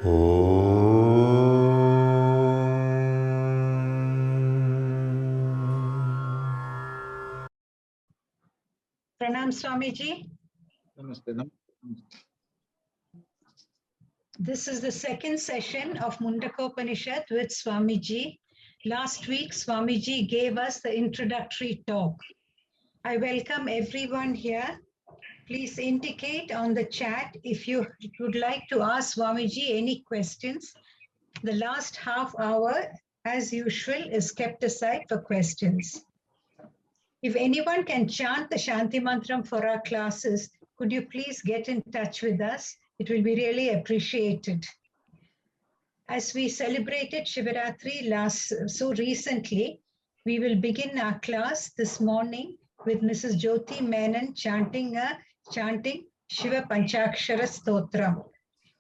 Pranam Swamiji. Namaste. This is the second session of Mundakopanishad with Swamiji. Last week, Swamiji gave us the introductory talk. I welcome everyone here. Please indicate on the chat if you would like to ask Swamiji any questions. The last half hour, as usual, is kept aside for questions. If anyone can chant the Shanti Mantra for our classes, could you please get in touch with us? It will be really appreciated. As we celebrated Shivaratri so recently, we will begin our class this morning with Mrs. Jyoti Menon chanting Shiva Panchakshara Stotram.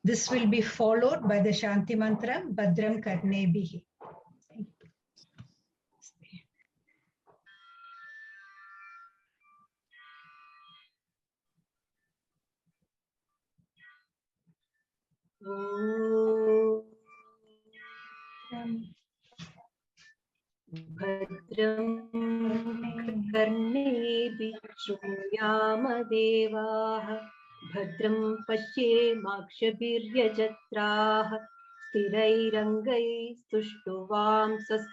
This will be followed by the Shanti Mantra, bhadraṃ karṇebhiḥ. भद्रं कर्णेभिः श्रृणुयाम देवाः भद्रं पश्येमाकṣabhiर्यजत्राः स्थिरैरङ्गैः तुṣṭuvāṃsas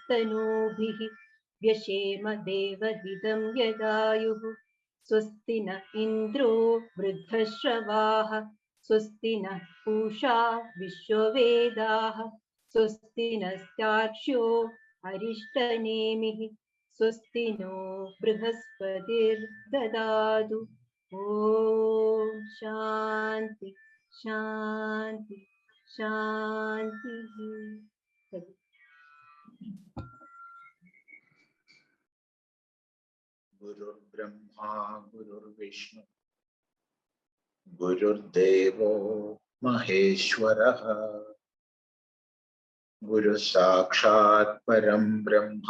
व्यशेम देवहितं यदायुः स्वस्ति न इन्द्रो वृद्धश्रवाः स्वस्ति नः पūṣā विश्ववेदाः स्वस्ति नस्तार्क्ष्यो ariṣṭanemiḥ स्वस्ति नो बृहस्पतिर् ददातु ॐ शान्ति शान्ति शान्तिः। गुरुर्ब्रह्मा गुरुर्विष्णु गुरुर्देवो महेश्वरः गुरु साक्षात् परं ब्रह्म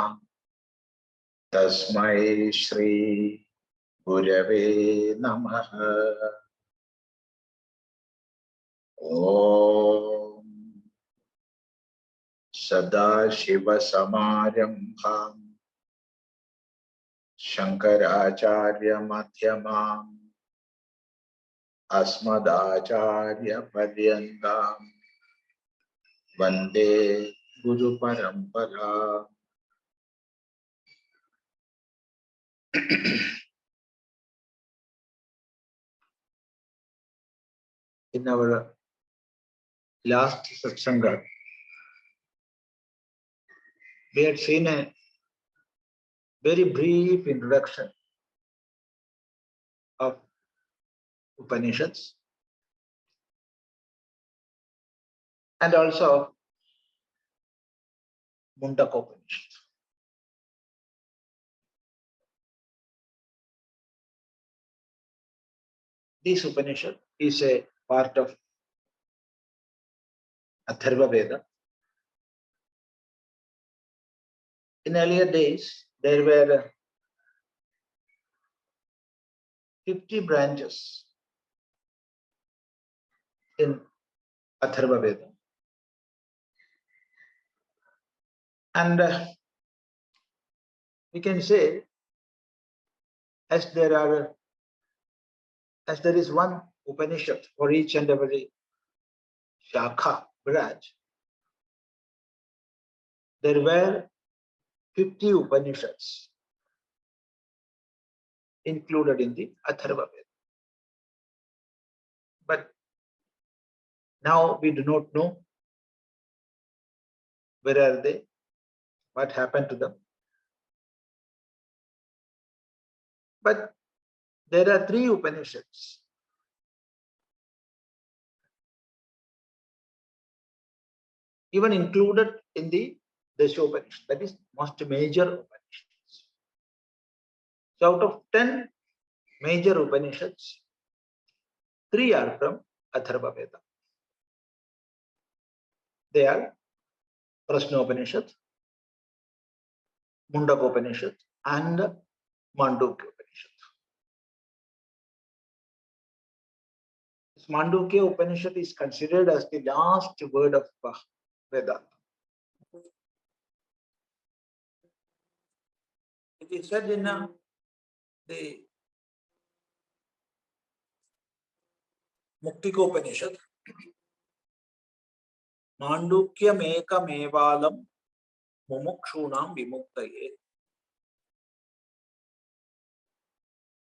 तस्मै श्री गुरवे नमः। ॐ सदाशिवसमारम्भां शङ्कराचार्यमध्यमाम् अस्मदाचार्यपर्यन्तां वन्दे गुरुपरम्परा। In our last satsanga, we had seen a very brief introduction of Upanishads and also Mundakopanishad. This Upanishad is a part of Atharva Veda. In earlier days, there were 50 branches in Atharva Veda. And we can say, as there is one Upanishad for each and every Shakha branch, there were 50 Upanishads included in the Atharva Veda. But now we do not know where are they, what happened to them. But there are 3 Upanishads even included in the Upanishad, that is most major Upanishads. So out of 10 major Upanishads, 3 are from Atharva Veda. They are Prashnopanishad, Mundakopanishad, and Mandukya Upanishad. Mandukya Upanishad is considered as the last word of Vedanta. It is said in the Mundakopanishad, Mandukyam ekamevalam mumukshunam vimuktaye.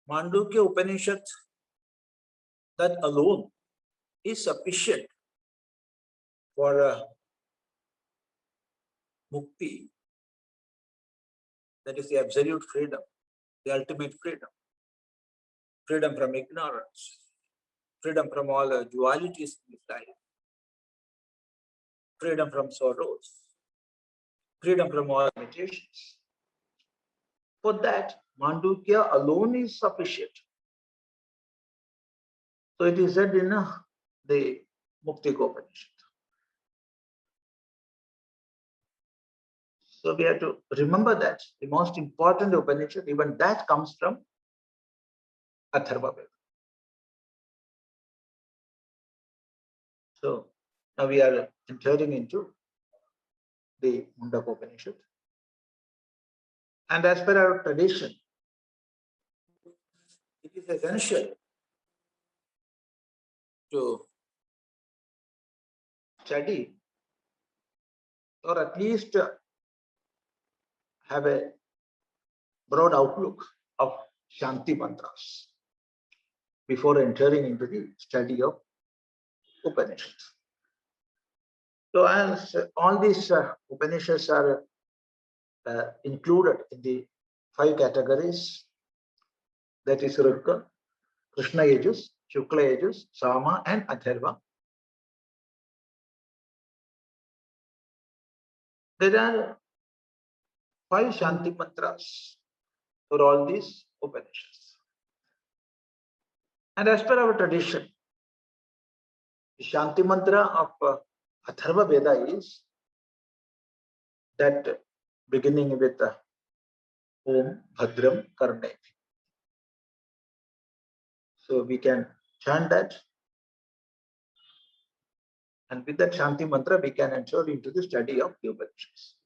Mandukya Upanishad, that alone is sufficient for mukti, that is the absolute freedom, the ultimate freedom, freedom from ignorance, freedom from all dualities in this life, freedom from sorrows, freedom from all limitations. For that, Mandukya alone is sufficient. So it is said in the Mundakopanishad. So we have to remember that the most important Upanishad, even that comes from Atharva Veda. So now we are entering into the Mundakopanishad. And as per our tradition, it is essential to study or at least have a broad outlook of Shanti Mantras before entering into the study of Upanishads. So as all these Upanishads are included in the 5 categories, that is Rukka, Krishna Yajus, Shukla Yajus, Sama and Atharva. There are 5 Shanti Mantras for all these Upanishads. And as per our tradition, the Shanti Mantra of Atharva Veda is that beginning with Om bhadraṃ karṇebhiḥ. So we can chant that, and with that Shanti Mantra we can enter into the study of the Upanishads.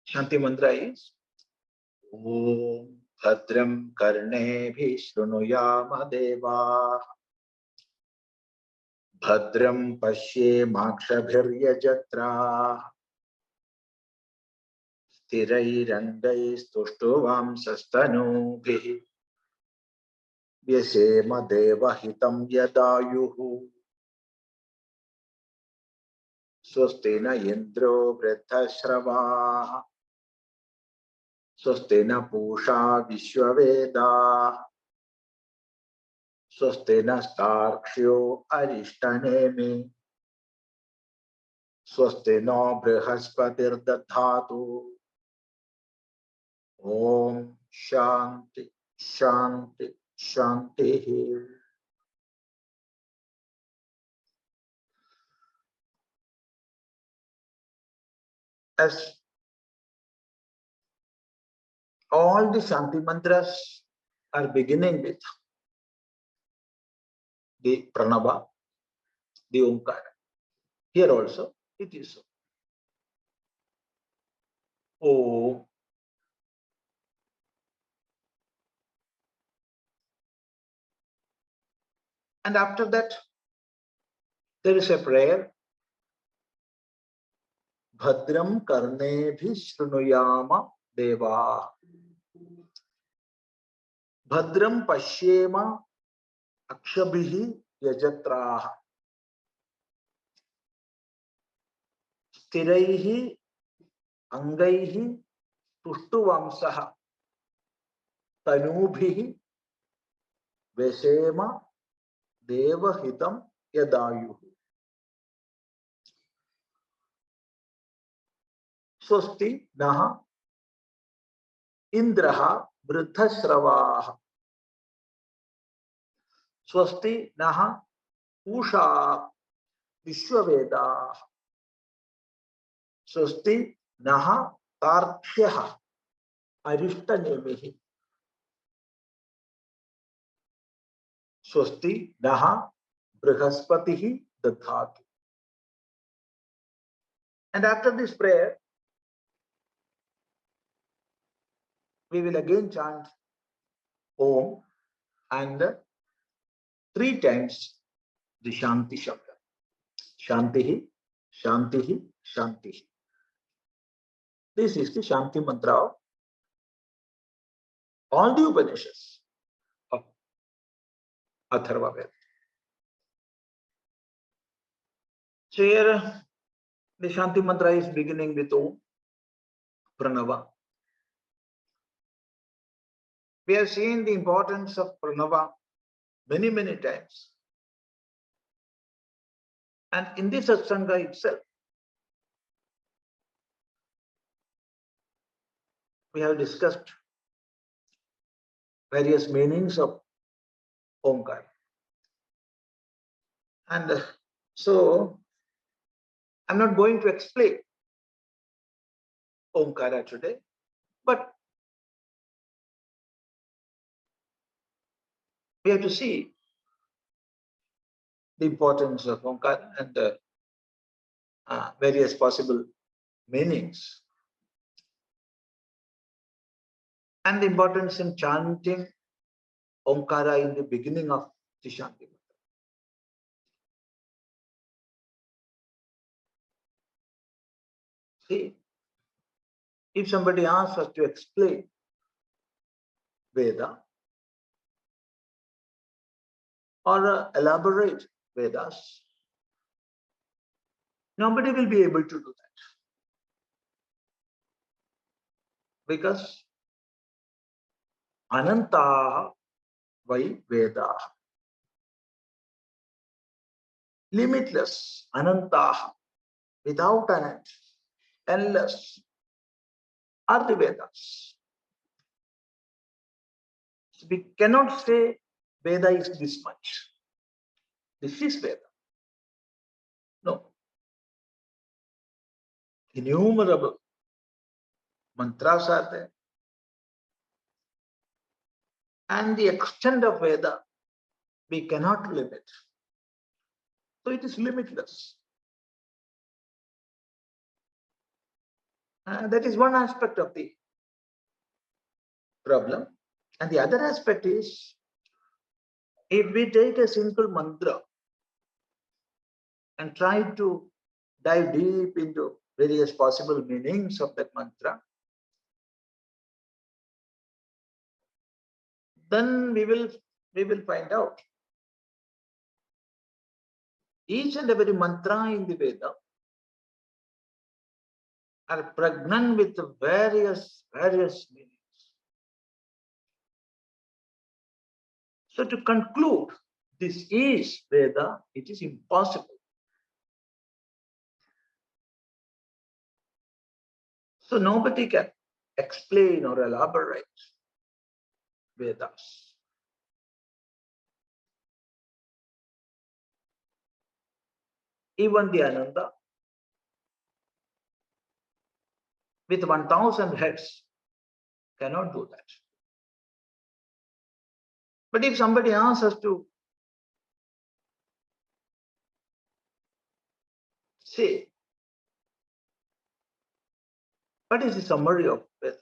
Shanti Mantra is Om bhadraṃ karṇebhiḥ śṛṇuyāma devāḥ bhadraṃ paśyemākṣabhir yajatrāḥ sthirair aṅgais tuṣṭuvāṃsas tanūbhiḥ vyaśema devahitam yadāyuḥ swasti indro vṛddhaśravāḥ swasti pūṣā viśvavedāḥ swasti tārkṣyo ariṣṭanemiḥ swasti bṛhaspatir dadhātu. Om Shanti Shanti śāntiḥ. As all the Shanti Mantras are beginning with the Pranava, the Omkara. Here also it is so. Om. And after that, there is a prayer. Bhadraṃ karṇebhiḥ śṛṇuyāma devāḥ. Bhadraṃ paśyemākṣabhir yajatrāḥ. Sthirair aṅgais tuṣṭuvāṃsas. tanūbhiḥ vyaśema devahitam yadāyuḥ. Swasti naha indra vṛddhaśravāḥ. Swasti naha pūṣā viśvavedāḥ. Swasti naha tārkṣyo ariṣṭanemiḥ. svasti daha bṛhaspatir dadhātu. And after this prayer, we will again chant Om and 3 times the Shanti Shabda. Śāntiḥ, śāntiḥ, śāntiḥ. This is the Shanti Mantra of all the Upanishads of Atharva Veda. So here the Shanti Mantra is beginning with Om, Pranava. We have seen the importance of Pranava many, many times. And in this satsanga itself, we have discussed various meanings of Omkara. And so, I'm not going to explain Omkara today, but we have to see the importance of Omkara and the various possible meanings, and the importance in chanting Omkara in the beginning of the Shanti Mantra. See, if somebody asks us to explain Veda or elaborate Vedas, nobody will be able to do that. Because Anantaha vai Vedaha. Limitless, Anantaha, without an end, endless, are the Vedas. So we cannot say Veda is this much. This is Veda. No. Innumerable mantras are there. And the extent of Veda, we cannot limit. So it is limitless. That is one aspect of the problem. And the other aspect is, if we take a simple mantra and try to dive deep into various possible meanings of that mantra, then we will find out each and every mantra in the Veda are pregnant with various meanings. So to conclude this is Veda, it is impossible. So nobody can explain or elaborate Vedas. Even the Ananda, with 1,000 heads, cannot do that. But if somebody asks us to say, what is the summary of Veda?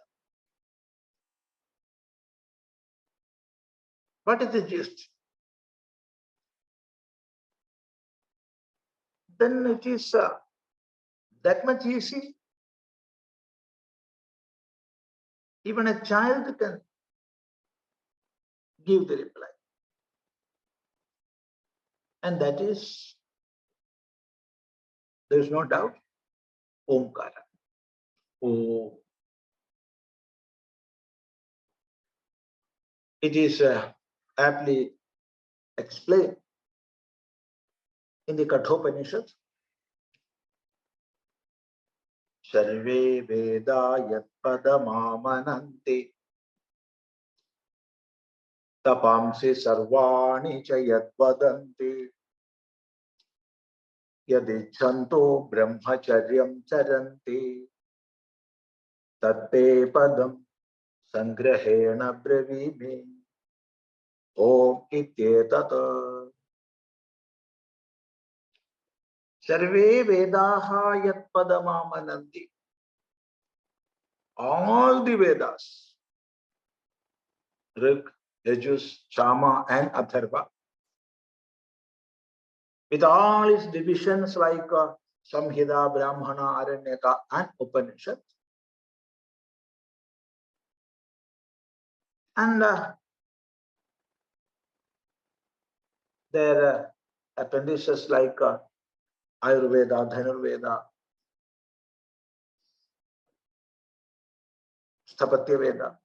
What is the gist? Then it is that much easy. Even a child can give the reply. And that is, there is no doubt, Omkara. Oh. It is aptly explained in the Kathopanishad. Sarve Veda Yatpadamamanante Tapamsi Sarvani Chayatvadanti Yadichanto Brahmacharyam Charanti Tatte Padam Sangrahena Bravimi. Om ityetat. Sarve vedaha yat padamamananti. All the Vedas, Rig, Yajus, Shama and Atharva, with all its divisions like Samhita, Brahmana, Aranyaka and Upanishad. And their appendices like Ayurveda, Dhanurveda, Sthapatya Veda,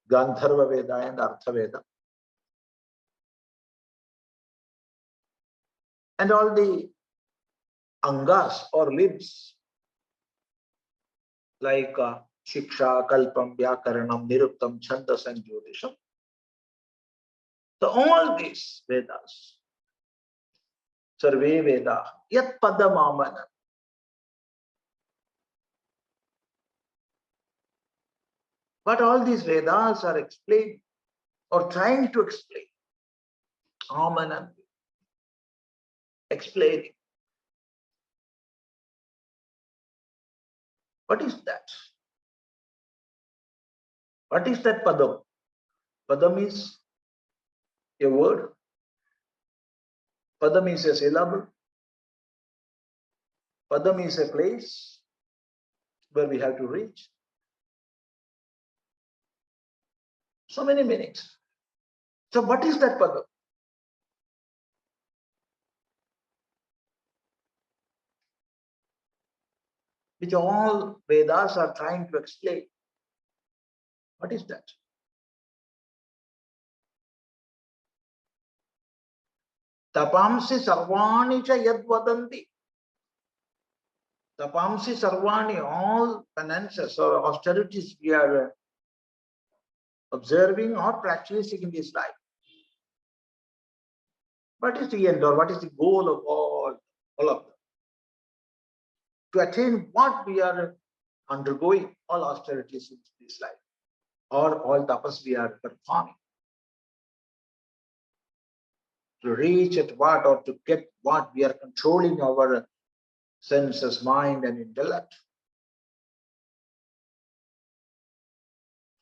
Gandharva Veda and Artha Veda. And all the aṅgais or limbs like Shiksha, Kalpam, Vyakaranam, Niruktam, Chandas and Jyotisham. So all these Vedas, Sarve Veda, Yat Padamamana. But all these Vedas are explaining or trying to explain. Amanam, explaining. What is that? What is that Padam? Padam is a word. Padam is a syllable. Padam is a place where we have to reach. So many meanings. So what is that Padam? Which all Vedas are trying to explain. What is that? Tapamsi sarvani cha yad vadanti. Tapamsi sarvani, all penances or austerities we are observing or practicing in this life. What is the end or what is the goal of all of them? To attain what we are undergoing, all austerities in this life, or all tapas we are performing. To reach at what or to get what we are controlling our senses, mind and intellect.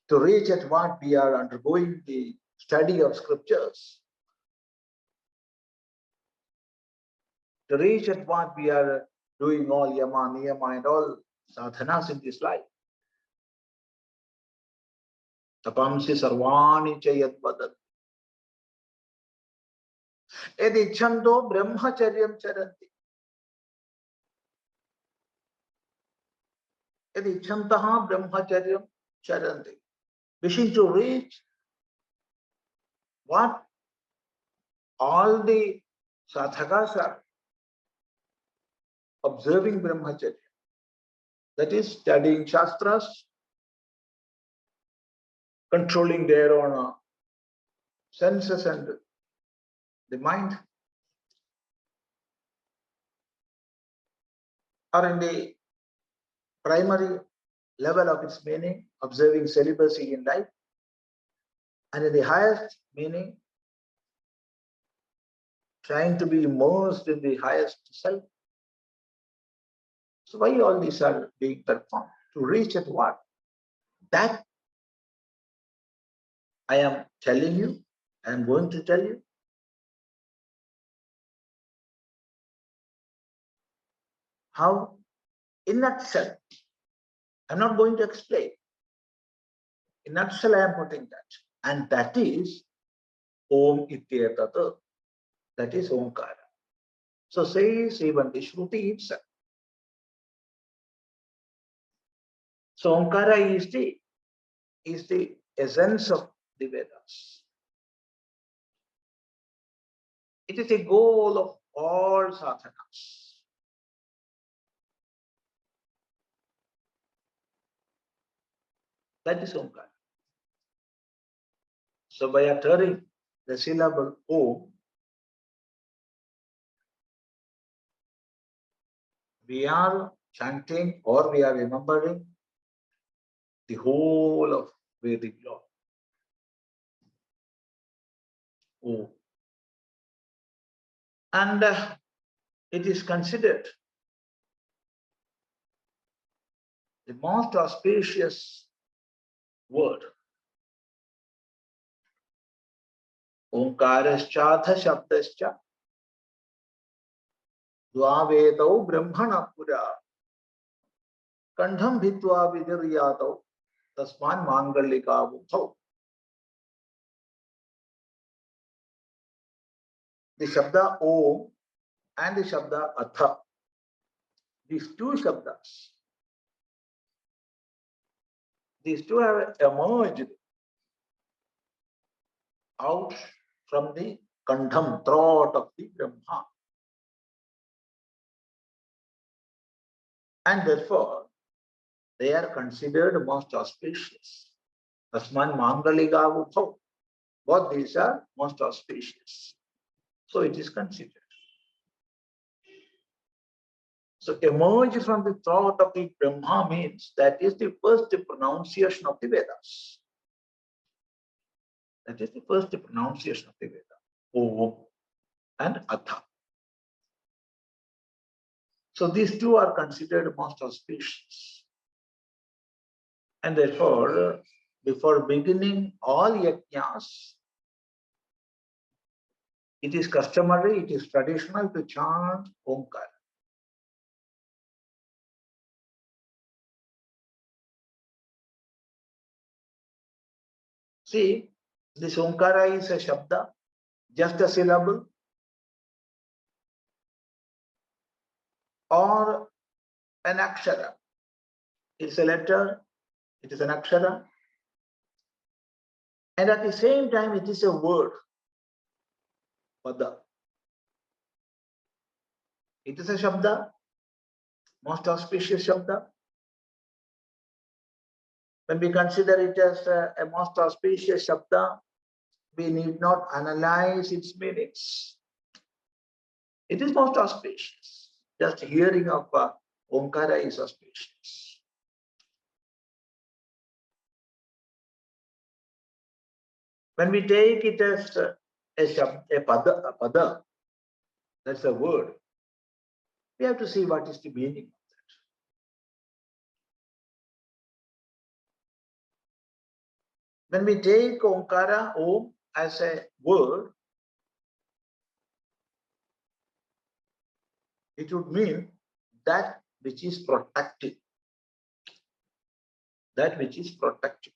To reach at what we are undergoing the study of scriptures. To reach at what we are doing all yama, niyama and all sadhanas in this life. Tapamsi sarvani cha yad vadanti. Edi chando brahmacharyam charanti. Edi chantaha brahmacharyam charanti. Wishing to reach what all the sadhakas are observing brahmacharya. That is studying shastras, controlling their own senses and the mind, or in the primary level of its meaning, observing celibacy in life, and in the highest meaning, trying to be immersed in the highest self. So why all these are being performed? To reach at what? That I am telling you, I am going to tell you. How? In nutshell, I'm not going to explain. In nutshell, I am putting that. And that is Om Ityetata. That is Omkara. So says even the Shruti itself. So Omkara is the essence of the Vedas. It is the goal of all sadhanas. That is Omkara. So by uttering the syllable Om, we are chanting or we are remembering the whole of Vedic law. Om. And it is considered the most auspicious word. Omkarascha shabdascha dvavedau brahmana pura kandham bhitva vidiryatau tasman mangalika bhuthau. The Shabda Om and the Shabda Atha, these two Shabdas, these two have emerged out from the Kandham, throat of the Brahma. And therefore, they are considered most auspicious. Tasman Mangalika Bhuthau. Both these are most auspicious. So it is considered. So emerge from the throat of the Brahma means that is the first pronunciation of the Vedas. That is the first pronunciation of the Veda. Om and Atha. So these two are considered most auspicious. And therefore, before beginning all yajnas, it is customary, it is traditional to chant Omkara. See, this Omkara is a Shabda, just a syllable, or an Akshara. It's a letter, it is an Akshara, and at the same time it is a word, Pada. It is a Shabda, most auspicious Shabda. When we consider it as a most auspicious Shabda, we need not analyze its meanings. It is most auspicious. Just hearing of Omkara is auspicious. When we take it as a pada, that's a word, we have to see what is the meaning of that. When we take Omkara, Om, as a word, it would mean that which is protective. That which is protective.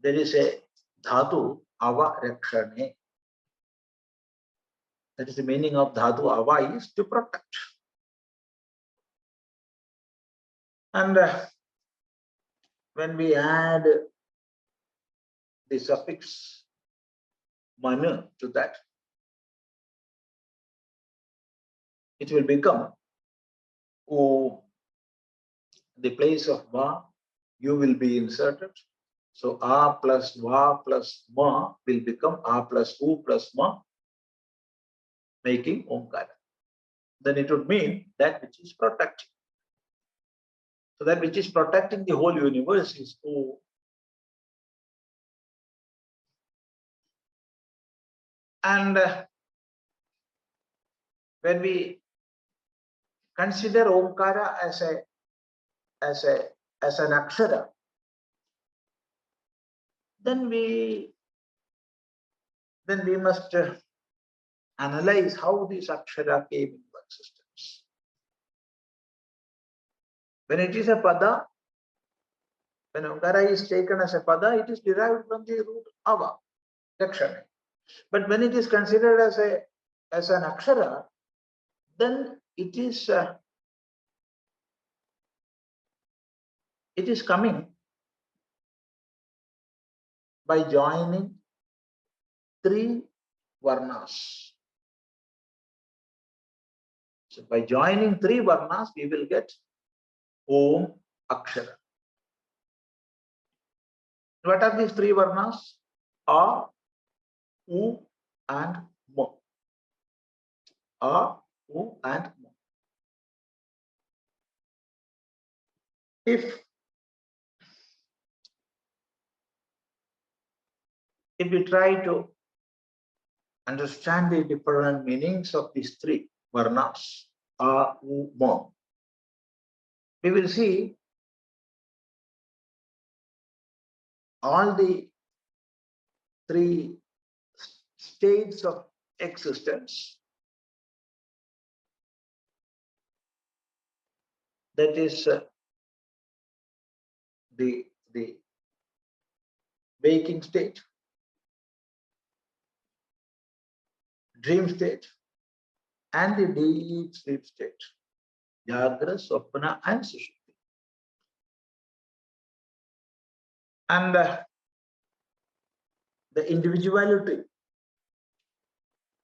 There is a dhatu, ava rakshane. That is the meaning of dhatu, ava is to protect. And when we add the suffix manu to that, it will become O. The place of va, you will be inserted. So a plus va plus ma will become a plus u plus ma, making Omkara. Then it would mean that which is protecting. So that which is protecting the whole universe is O. And when we consider Omkara as an akshara, then we must analyze how this akshara came into existence. When it is a pada, when Omkara is taken as a pada, it is derived from the root ava, rakshane. But when it is considered as an akshara, then it is coming by joining three varnas. So by joining three varnas, we will get Om Akshara. What are these three varnas? A, U, and Mo. A, U, and Mo. If if we try to understand the different meanings of these three varnas, a, u, ma, we will see all the three states of existence. That is the waking state, dream state, and the deep sleep state, jagra, swapna, and sushupti. And the individuality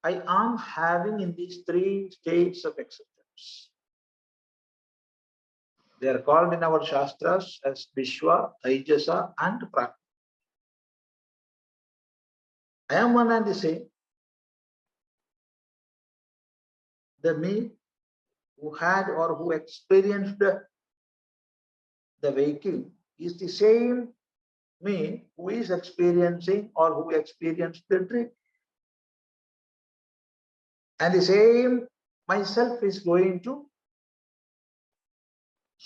I am having in these three states of existence. They are called in our Shastras as Vishwa, Taijasa, and Prajna. I am one and the same. The me who had or who experienced the waking is the same me who is experiencing or who experienced the dream. And the same myself is going to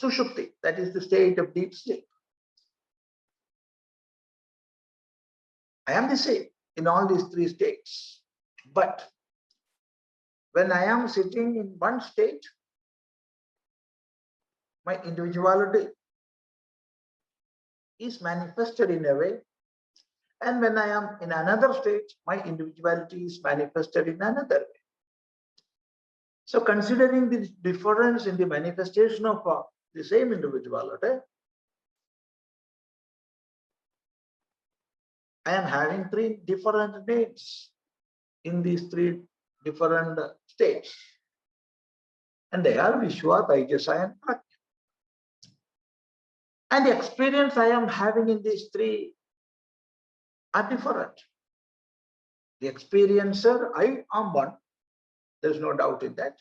Sushupti, that is the state of deep sleep. I am the same in all these three states. But when I am sitting in one state, my individuality is manifested in a way. And when I am in another state, my individuality is manifested in another way. So considering the difference in the manifestation of the same individuality, I am having three different names in these three different states. And they are Vishwa, Taijasa, and Prajna. And the experience I am having in these three are different. The experiencer, I am one. There is no doubt in that.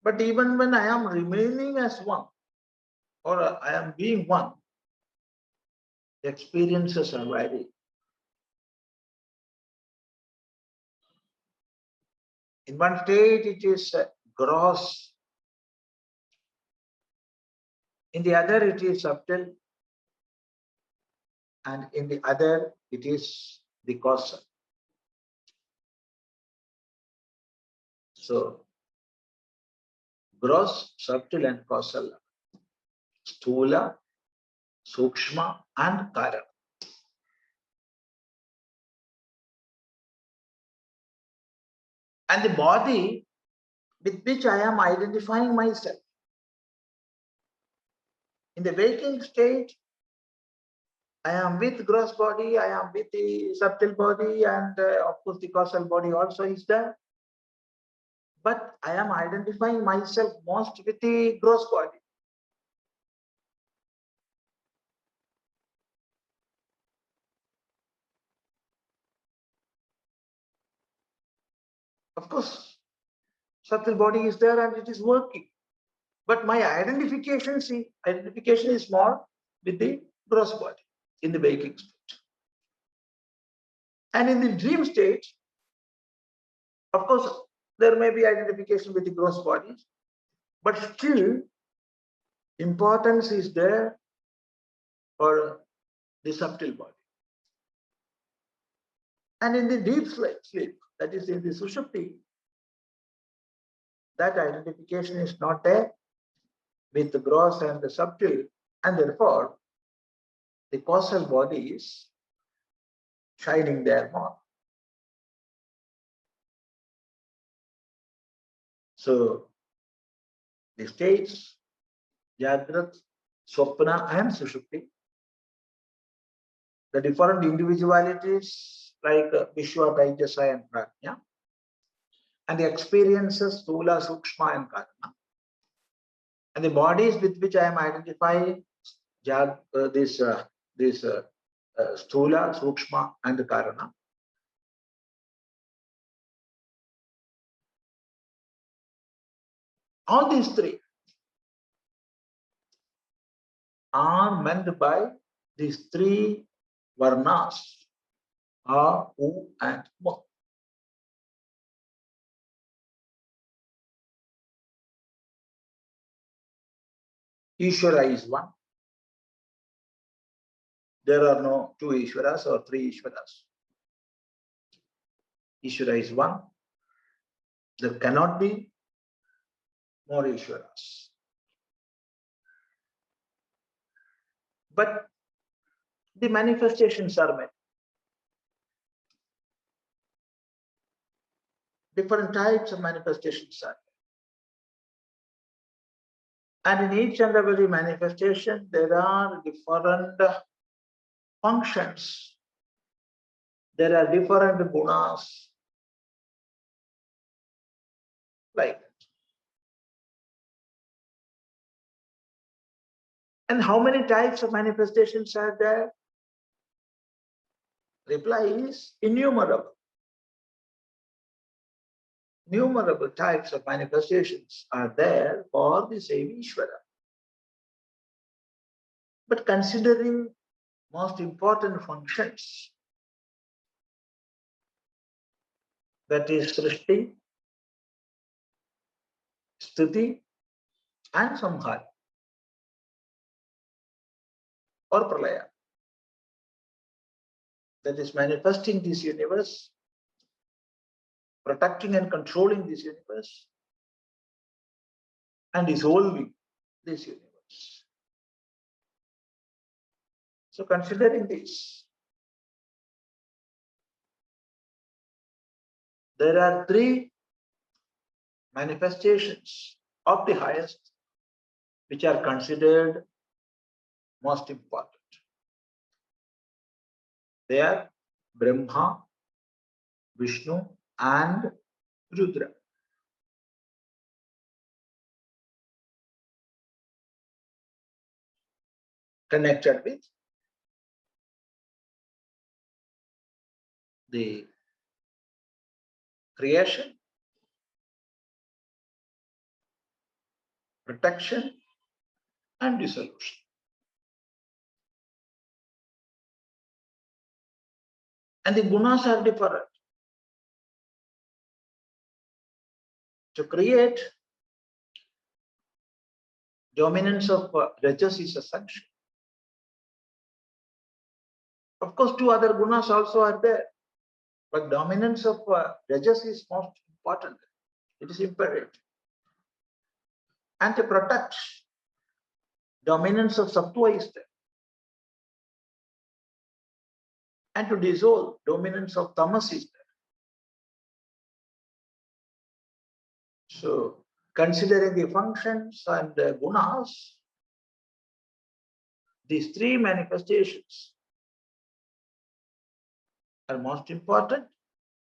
But even when I am remaining as one, or I am being one, the experiences are varied. In one state, it is gross. In the other, it is subtle. And in the other, it is the causal. So, gross, subtle, and causal. Sthula, sukshma, and karana. And the body with which I am identifying myself. In the waking state, I am with gross body, I am with the subtle body, and of course the causal body also is there. But I am identifying myself most with the gross body. Of course, subtle body is there and it is working. But my identification is more with the gross body in the waking state. And in the dream state, of course, there may be identification with the gross bodies, but still importance is there for the subtle body. And in the deep sleep, that is in the Sushupti, that identification is not there with the gross and the subtle, and therefore the causal body is shining there more. So the states, Jagrat, Swapna, and Sushupti, the different individualities like Vishwa, Taijasa, and Prajna, and the experiences, Sthula, Sukshma, and Karana, and the bodies with which I am identifying, this Sthula, Sukshma, and Karana. All these three are meant by these three varnas A, U, and M. Ishvara is one. There are no two Ishvaras or three Ishvaras. Ishvara is one. There cannot be more Ishvaras. But the manifestations are many. Different types of manifestations are there. And in each and every manifestation, there are different functions. There are different gunas. Like that. And how many types of manifestations are there? Reply is innumerable. Innumerable types of manifestations are there for the same Ishvara. But considering most important functions, that is srishti, sthiti, and samhara, or pralaya, that is manifesting this universe, protecting and controlling this universe, and dissolving this universe. So considering this, there are three manifestations of the highest which are considered most important. They are Brahma, Vishnu, and Rudra. Connected with the creation, protection, and dissolution. And the gunas are different. To create, dominance of rajas is essential. Of course, two other gunas also are there, but dominance of rajas is most important. It is imperative. And to protect, dominance of sattva is there. And to dissolve, dominance of tamas is there. So, considering the functions and the gunas, these three manifestations are most important: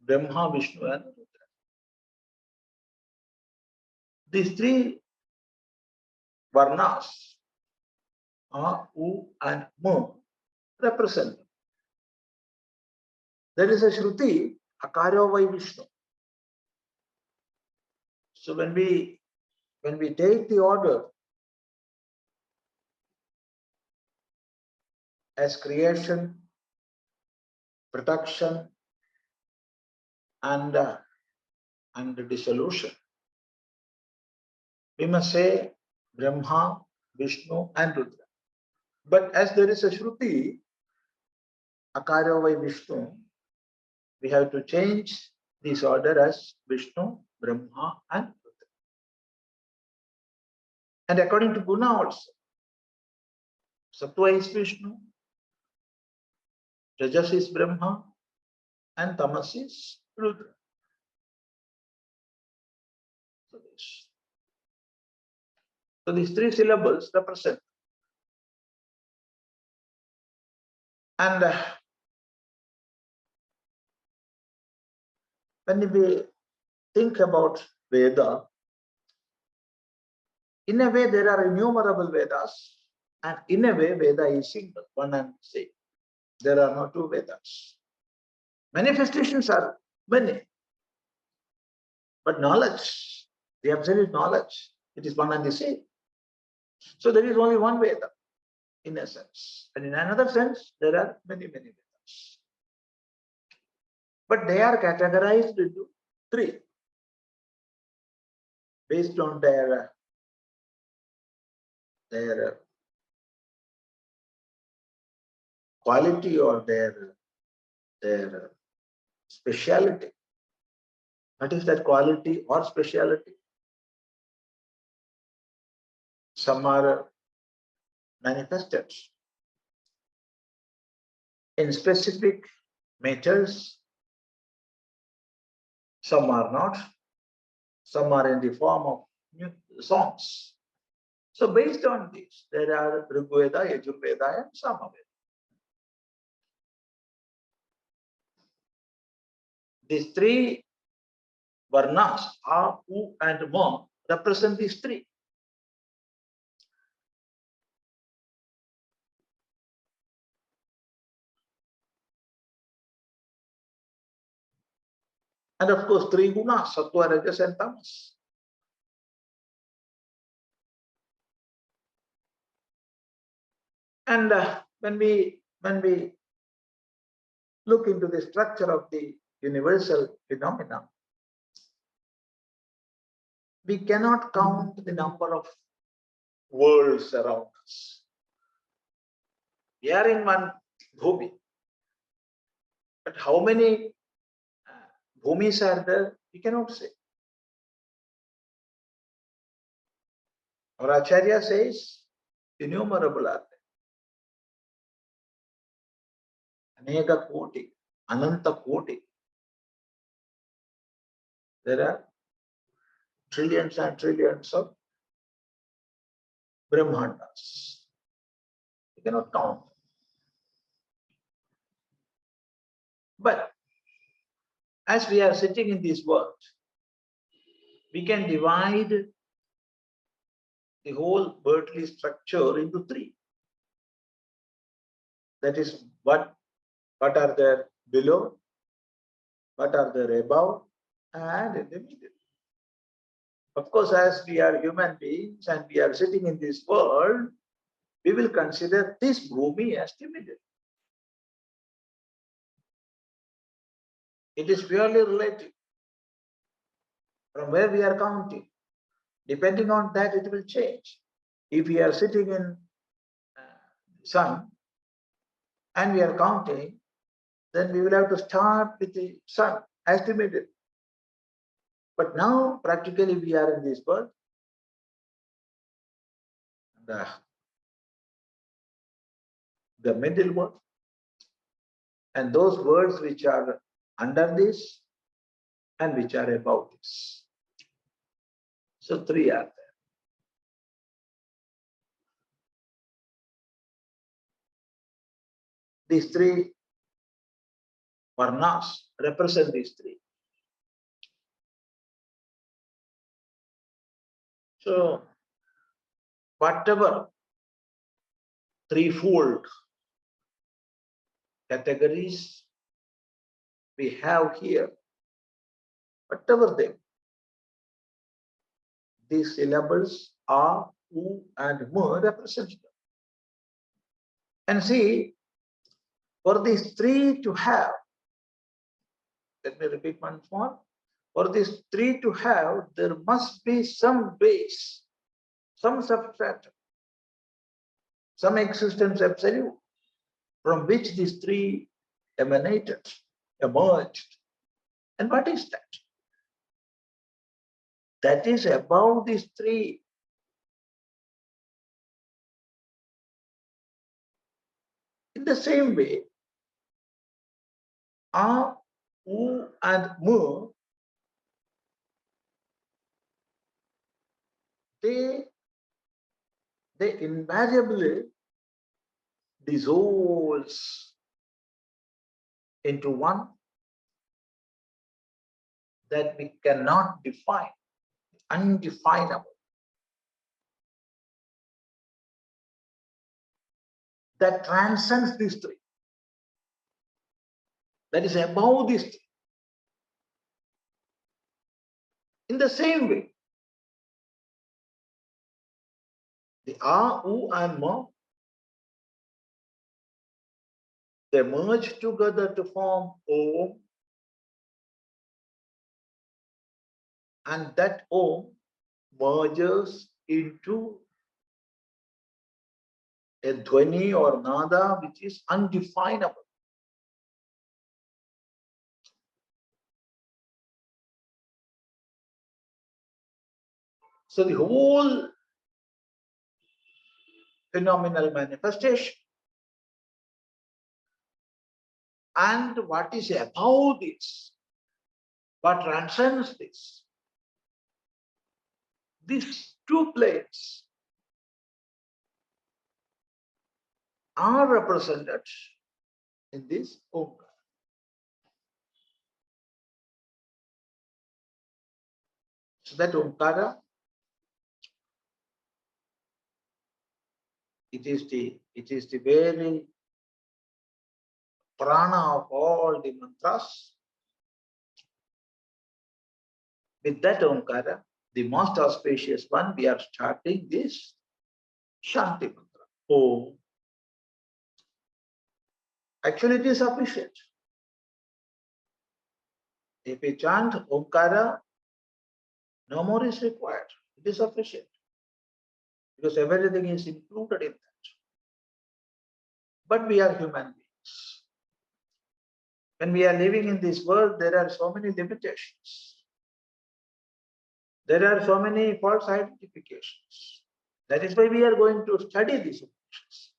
Brahma, Vishnu, and Rudra. These three varnas, A, U, and M, represent them. There is a Shruti, Akaryo vai Vishnu. So when we take the order as creation, protection, and dissolution, we must say Brahma, Vishnu, and Rudra. But as there is a Shruti, Akaryo vai Vishnu, we have to change this order as Vishnu, Brahma, and Rudra. And according to Guna also, Sattva is Vishnu, Rajas is Brahma, and Tamas is Rudra. So these three syllables represent. And when we think about Veda, in a way there are innumerable Vedas, and in a way Veda is single, one and same. There are no two Vedas. Manifestations are many, but knowledge, the absolute knowledge, it is one and the same. So there is only one Veda, in a sense. And in another sense, there are many, many Vedas. But they are categorized into three based on their quality or their speciality. What is that quality or speciality? Some are manifested in specific matters, some are not, some are in the form of songs. So based on this, there are Rigveda, Yajurveda and Samaveda. These three varnas, A, U and Ma, represent these three. And of course, three gunas, Sattva, Rajas and Tamas. And when we look into the structure of the universal phenomena, we cannot count the number of worlds around us. We are in one bhumi, but how many bhumis are there? We cannot say. Our Acharya says innumerable are there. Aneka koti, ananta koti. There are trillions and trillions of brahmandas. We cannot count. But as we are sitting in this world, we can divide the whole earthly structure into three. That is, what are there below, what are there above, and in the middle. Of course, as we are human beings and we are sitting in this world, we will consider this bhumi as the middle. It is purely relative from where we are counting. Depending on that, it will change. If we are sitting in sun and we are counting, then we will have to start with the sun as the middle. But now, practically, we are in this world. The middle word. And those words which are under this and which are above this. So three are there. These three varnas represent these three. So whatever threefold categories we have here, whatever them, these syllables A, U and Ma represent them. And see, for these three to have, let me repeat once more, for these three to have, there must be some base, some substratum, some existence absolute, from which these three emanated, emerged. And what is that? That is above these three. In the same way, A, U and Ma, they invariably dissolves into one that we cannot define, undefinable. That transcends these three. That is above these three. In the same way, the A, U and Ma, they merge together to form Om, and that Om merges into a dhvani or nada which is undefinable. So the whole phenomenal manifestation and what is above this, what transcends this, these two planes are represented in this Omkara. So that Omkara, it is the very prana of all the mantras. With that Omkara, the most auspicious one, we are starting this Shanti Mantra. Om. Actually, it is sufficient. If we chant Omkara, no more is required. It is sufficient. Because everything is included in that. But we are human beings. When we are living in this world, there are so many limitations. There are so many false identifications. That is why we are going to study these limitations.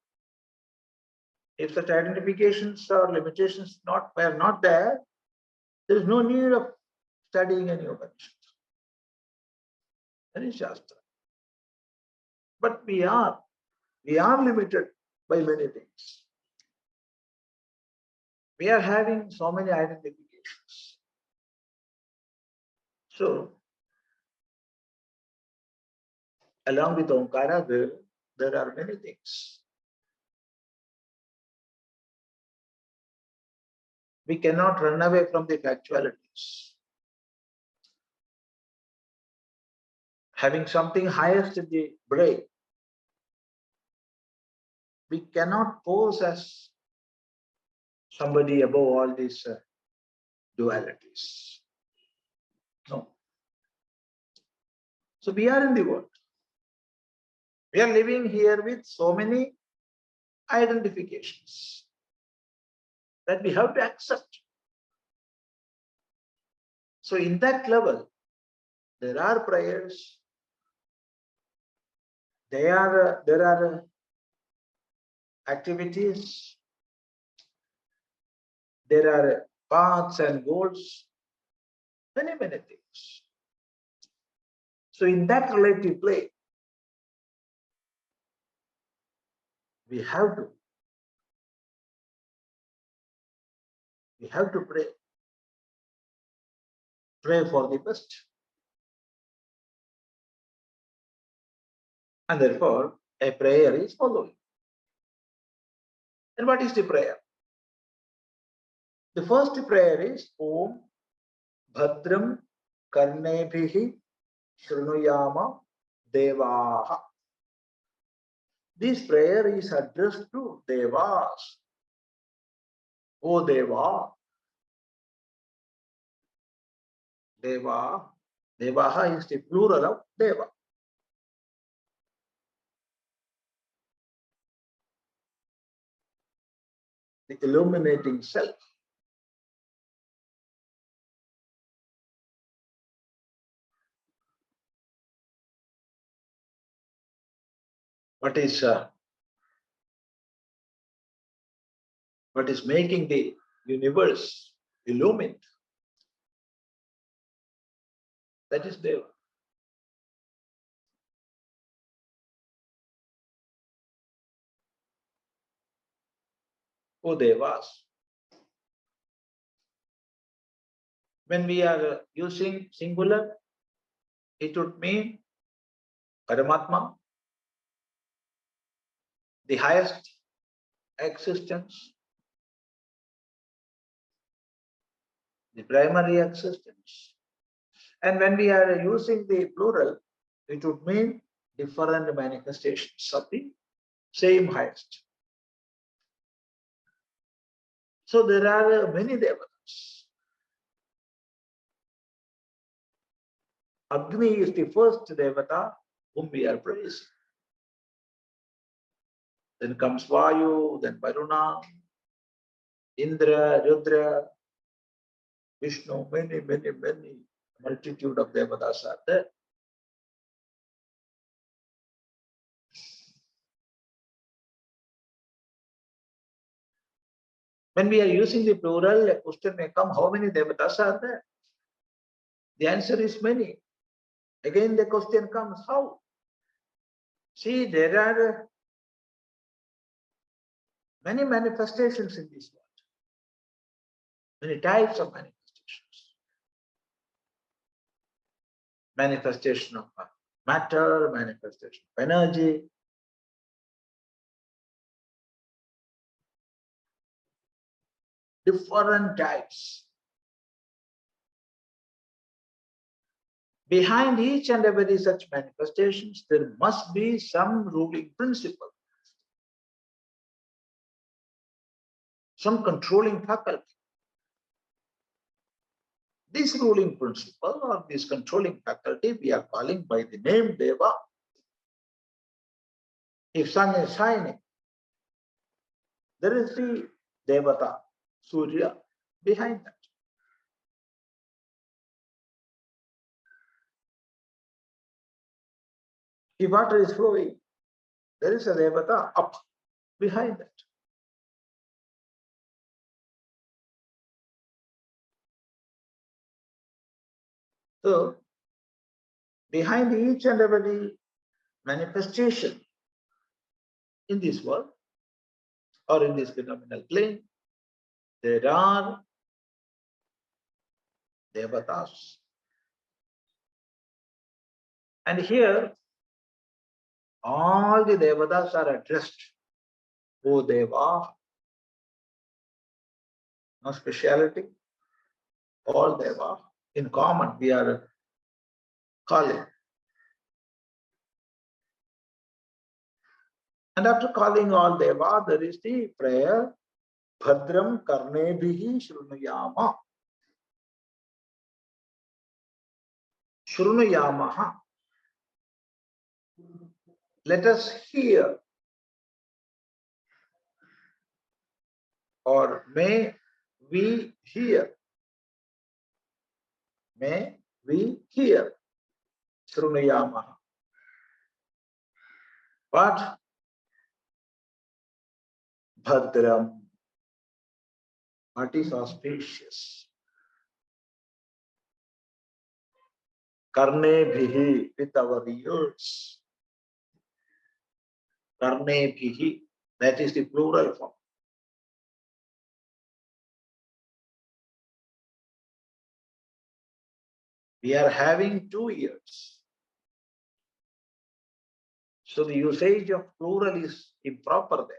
If such identifications or limitations were not there, there is no need of studying any Upanishad. Any Shastra. But we are limited by many things. We are having so many identifications. So, along with Omkara, there are many things. We cannot run away from the factualities. Having something highest in the brain, we cannot pose as somebody above all these dualities. No. So we are in the world. We are living here with so many identifications that we have to accept. So in that level, there are prayers, there are activities, there are paths and goals, many things. So in that relative plane, we have to pray. Pray for the best. And therefore, a prayer is following. And what is the prayer? The first prayer is Om bhadraṃ karṇebhiḥ śṛṇuyāma devāḥ. This prayer is addressed to devas. O Deva. Devaḥ is the plural of Deva. The illuminating self. What is making the universe illumined? That is Deva. O Devas. When we are using singular, it would mean Paramatma, the highest existence, the primary existence. And when we are using the plural, it would mean different manifestations of the same highest. So there are many devas. Agni is the first devata whom we are praising. Then comes Vayu, then Varuna, Indra, Rudra, Vishnu, many multitude of devatas are there. When we are using the plural, a question may come, how many devatas are there? The answer is many. Again, the question comes, how? See, there are many manifestations in this world, many types of manifestations. Manifestation of matter, manifestation of energy. Different types. Behind each and every such manifestations, there must be some ruling principle, some controlling faculty. This ruling principle or this controlling faculty we are calling by the name Deva. If sun is shining, there is the Devata, Surya, behind that. If water is flowing, there is a Devata up behind that. So, behind each and every manifestation in this world or in this phenomenal plane, there are devatas. And here, all the devatas are addressed. O Devāḥ, no speciality, all devāḥ. In common, we are calling. And after calling all devā, there is the prayer, bhadraṃ karṇebhiḥ śṛṇuyāma. śṛṇuyāma. Let us hear, or may we hear. May we hear. śṛṇuyāma. What? Bhadraṃ. What is auspicious? karṇebhiḥ, with our ears. karṇebhiḥ, that is the plural form. We are having 2 ears. So the usage of plural is improper there.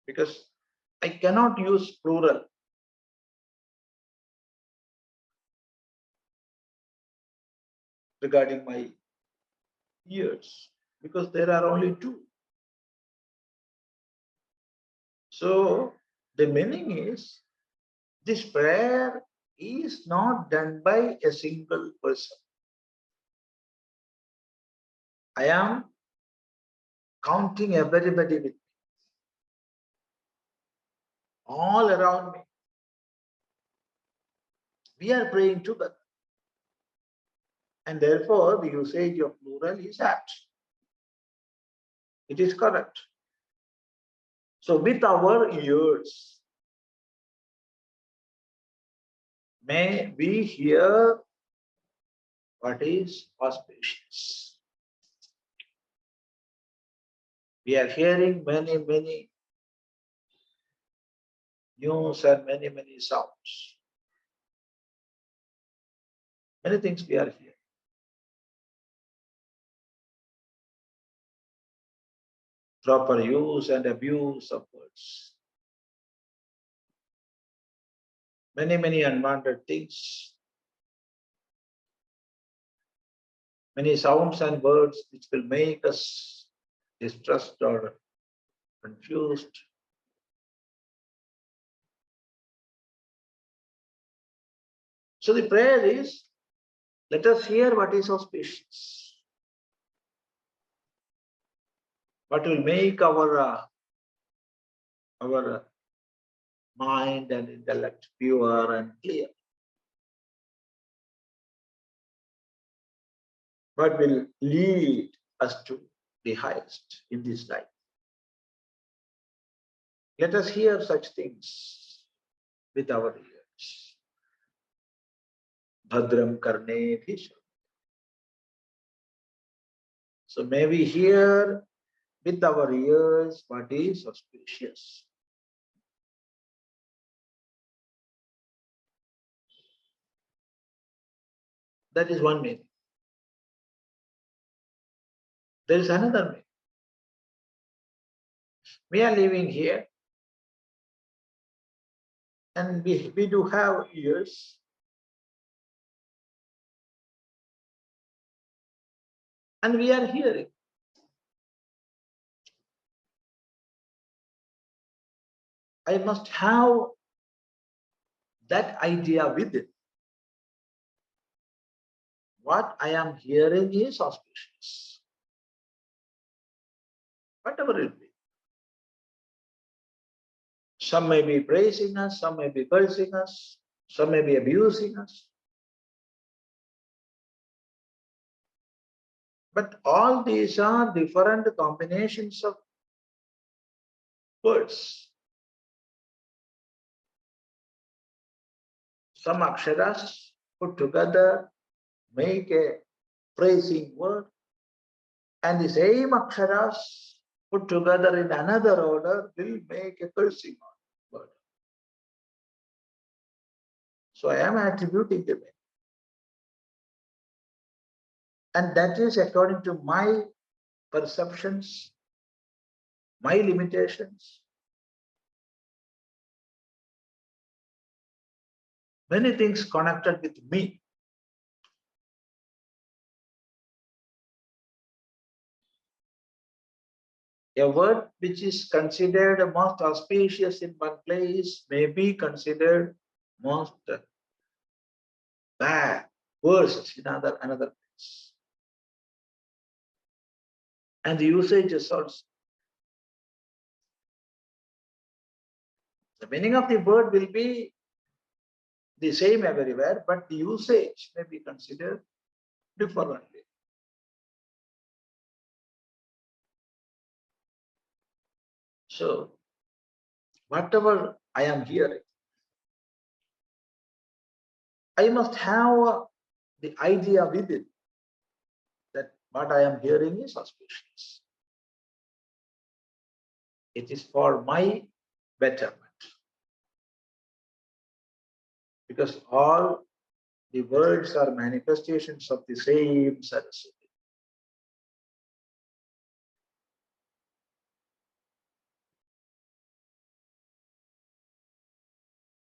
Because I cannot use plural regarding my ears, because there are only 2. So the meaning is, this prayer is not done by a single person. I am counting everybody with me, all around me. We are praying together. And therefore, the usage of plural is apt. It is correct. So with our ears, may we hear what is auspicious. We are hearing many news and many sounds. Many things we are hearing. Proper use and abuse of words. Many unwanted things. Many sounds and words which will make us distrust or confused. So the prayer is, let us hear what is auspicious, what will make our mind and intellect pure and clear. What will lead us to the highest in this life. Let us hear such things with our ears. Bhadraṃ karṇebhiḥ. So may we hear with our ears what is auspicious. That is one meaning. There is another meaning. We are living here and we do have ears. And we are hearing. I must have that idea with it. What I am hearing is auspicious. Whatever it be. Some may be praising us, some may be cursing us, some may be abusing us. But all these are different combinations of words. Some aksharas put together make a praising word, and the same aksharas put together in another order will make a cursing word. So I am attributing the meaning. And that is according to my perceptions, my limitations. Many things connected with me. A word which is considered most auspicious in one place may be considered most bad, worst in another place. And the usages also. The meaning of the word will be the same everywhere, but the usage may be considered differently. So, whatever I am hearing, I must have the idea with it that what I am hearing is auspicious. It is for my betterment. Because all the words are manifestations of the same Saraswati.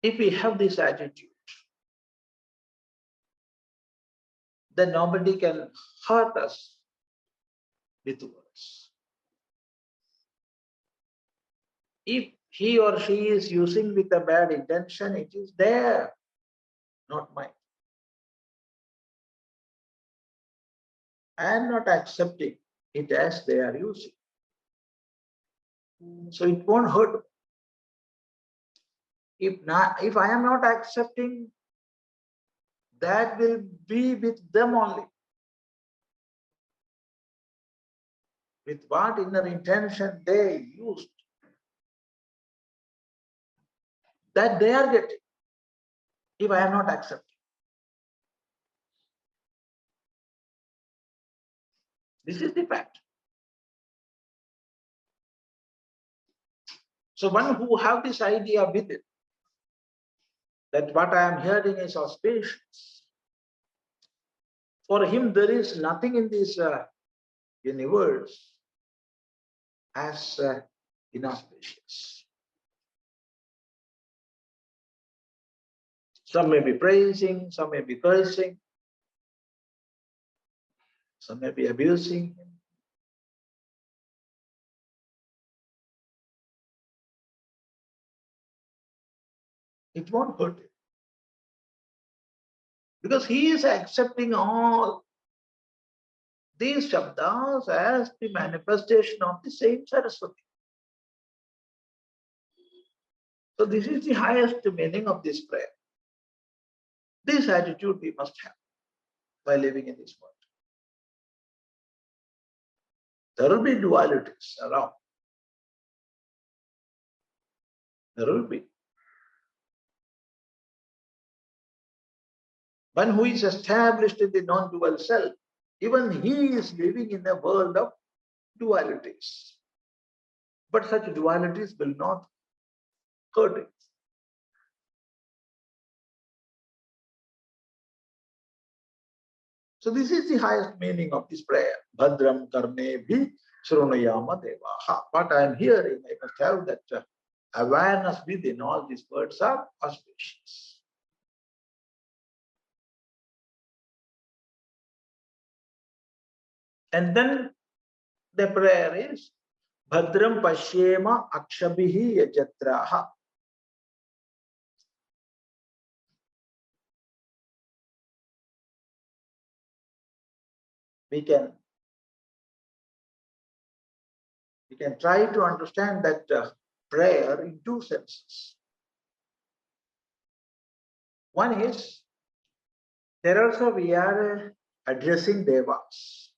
If we have this attitude, then nobody can hurt us with words. If he or she is using with a bad intention, it is there, not mine. I am not accepting it as they are using. So it won't hurt. If I am not accepting, that will be with them only. With what inner intention they used, that they are getting, if I am not accepting. This is the fact. So one who have this idea with it, that what I am hearing is auspicious, for him there is nothing in this universe as inauspicious. Some may be praising, some may be cursing, some may be abusing him. It won't hurt him. Because he is accepting all these shabdas as the manifestation of the same Saraswati. So this is the highest meaning of this prayer. This attitude we must have by living in this world. There will be dualities around. There will be. One who is established in the non-dual self, even he is living in a world of dualities. But such dualities will not hurt him. So this is the highest meaning of this prayer. Bhadraṃ karṇebhiḥ śṛṛunuyāma devāḥ. What I am hearing, I must have that awareness within. All these words are auspicious. And then the prayer is bhadraṃ paśyemākṣabhir yajatrāḥ. We can try to understand that prayer in two senses. One is, there also we are addressing devas.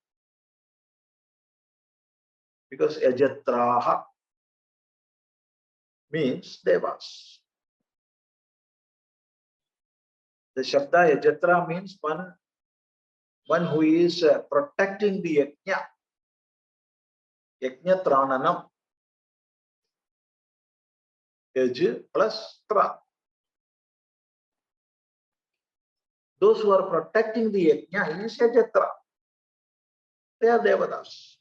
Because yajatrāḥ means devas. The shabda yajatrāḥ means one who is protecting the yajna. Yajna trananam. Yaj plus tra. Those who are protecting the yajna is yajatrāḥ. They are devatas.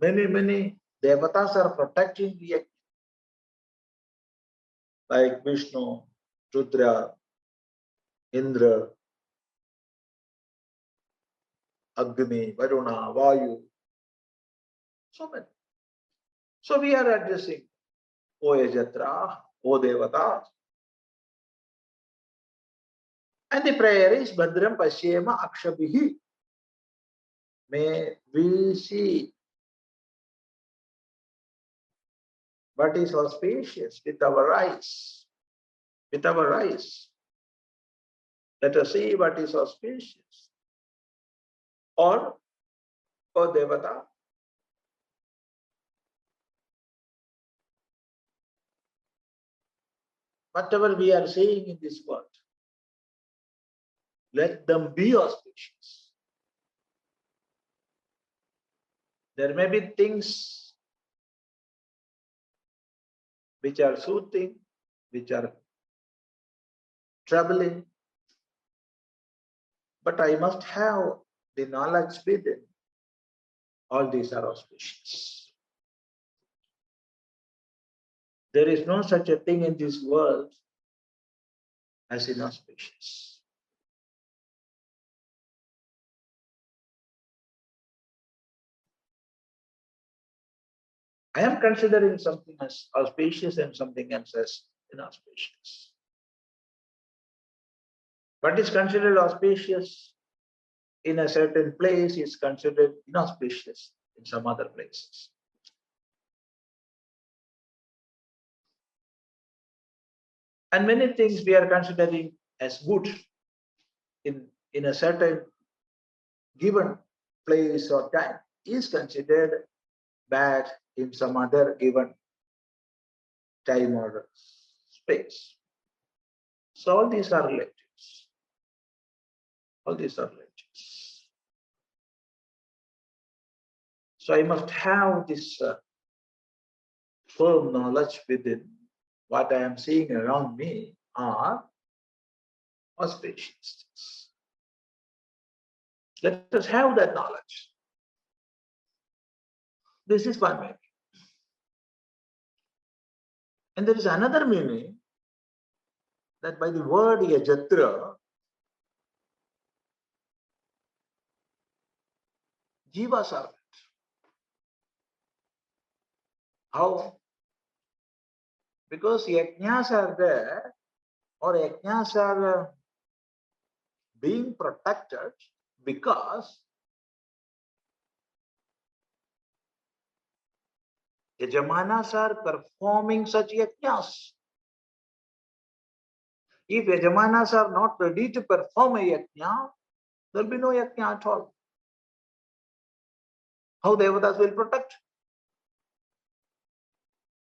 Many devatas are protecting the yajna. Like Vishnu, Rudra, Indra, Agni, Varuna, Vayu, so many. So we are addressing, O yajatrāḥ, O devatas. And the prayer is bhadraṃ paśyemākṣabhir. May we see what is auspicious with our eyes. With our eyes. Let us see what is auspicious. Or, O devata, whatever we are seeing in this world, let them be auspicious. There may be things which are soothing, which are troubling, but I must have the knowledge within. All these are auspicious. There is no such a thing in this world as inauspicious. I am considering something as auspicious and something else as inauspicious. What is considered auspicious in a certain place is considered inauspicious in some other places. And many things we are considering as good in a certain given place or time is considered bad in some other given time or space. So all these are relatives. All these are relatives. So I must have this firm knowledge within. What I am seeing around me are auspicious things. Let us have that knowledge. This is one meaning. And there is another meaning that by the word yajatra, jivas are met. How? Because yajnas are there or yajnas are being protected because yajamanas are performing such yajnas. If yajamanas are not ready to perform a yajna, there will be no yajna at all. How devatas will protect?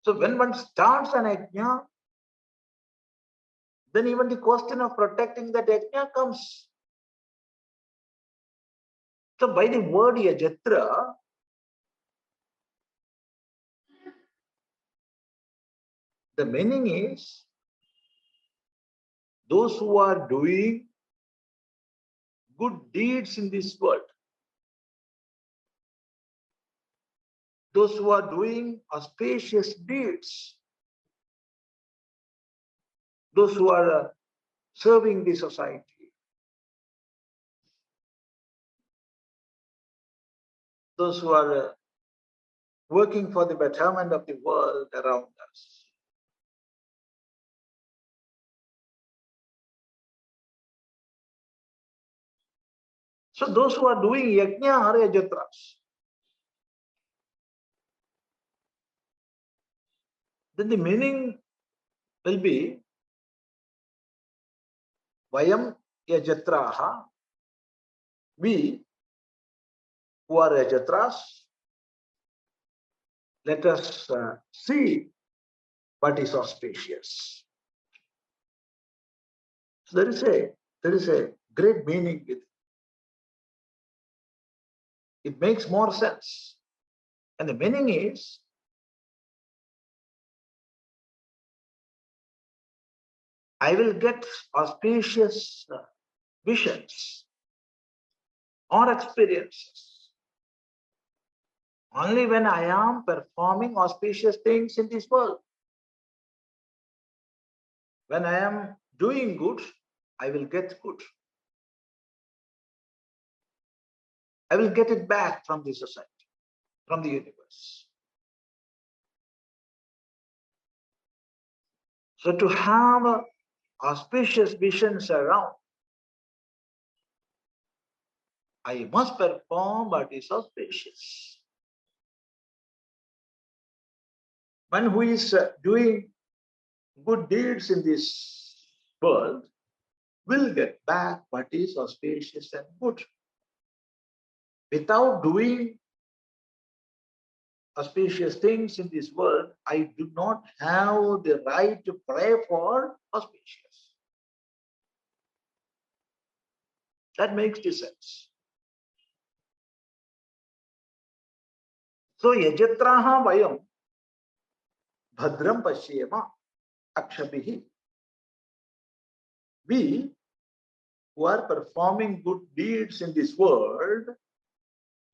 So when one starts an yajna, then even the question of protecting that yajna comes. So by the word yajatra, the meaning is those who are doing good deeds in this world, those who are doing auspicious deeds, those who are serving the society, those who are working for the betterment of the world around us. So those who are doing yajna are yajatras. Then the meaning will be vayam yajatraha, we who are yajatras, let us see what is auspicious. So there is a great meaning with it. It makes more sense. And the meaning is I will get auspicious visions or experiences only when I am performing auspicious things in this world. When I am doing good, I will get good. I will get it back from the society, from the universe. So to have auspicious visions around, I must perform what is auspicious. One who is doing good deeds in this world will get back what is auspicious and good. Without doing auspicious things in this world, I do not have the right to pray for auspicious. That makes the sense. So, yajatraḥ vayam bhadraṃ paśyemākṣabhir. We who are performing good deeds in this world,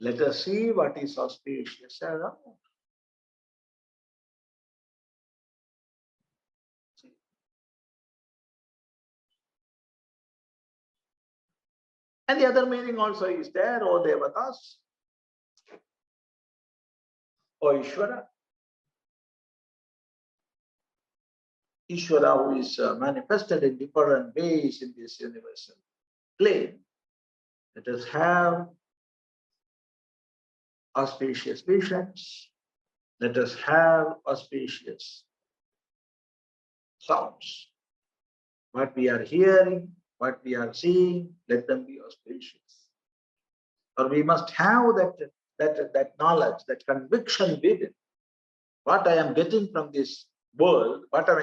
let us see what is auspicious around. And the other meaning also is there, O devatas, O Ishvara. Ishvara who is manifested in different ways in this universal plane. Let us have auspicious visions. Let us have auspicious sounds. What we are hearing, what we are seeing, let them be auspicious. Or we must have that knowledge, that conviction within. What I am getting from this world, what I'm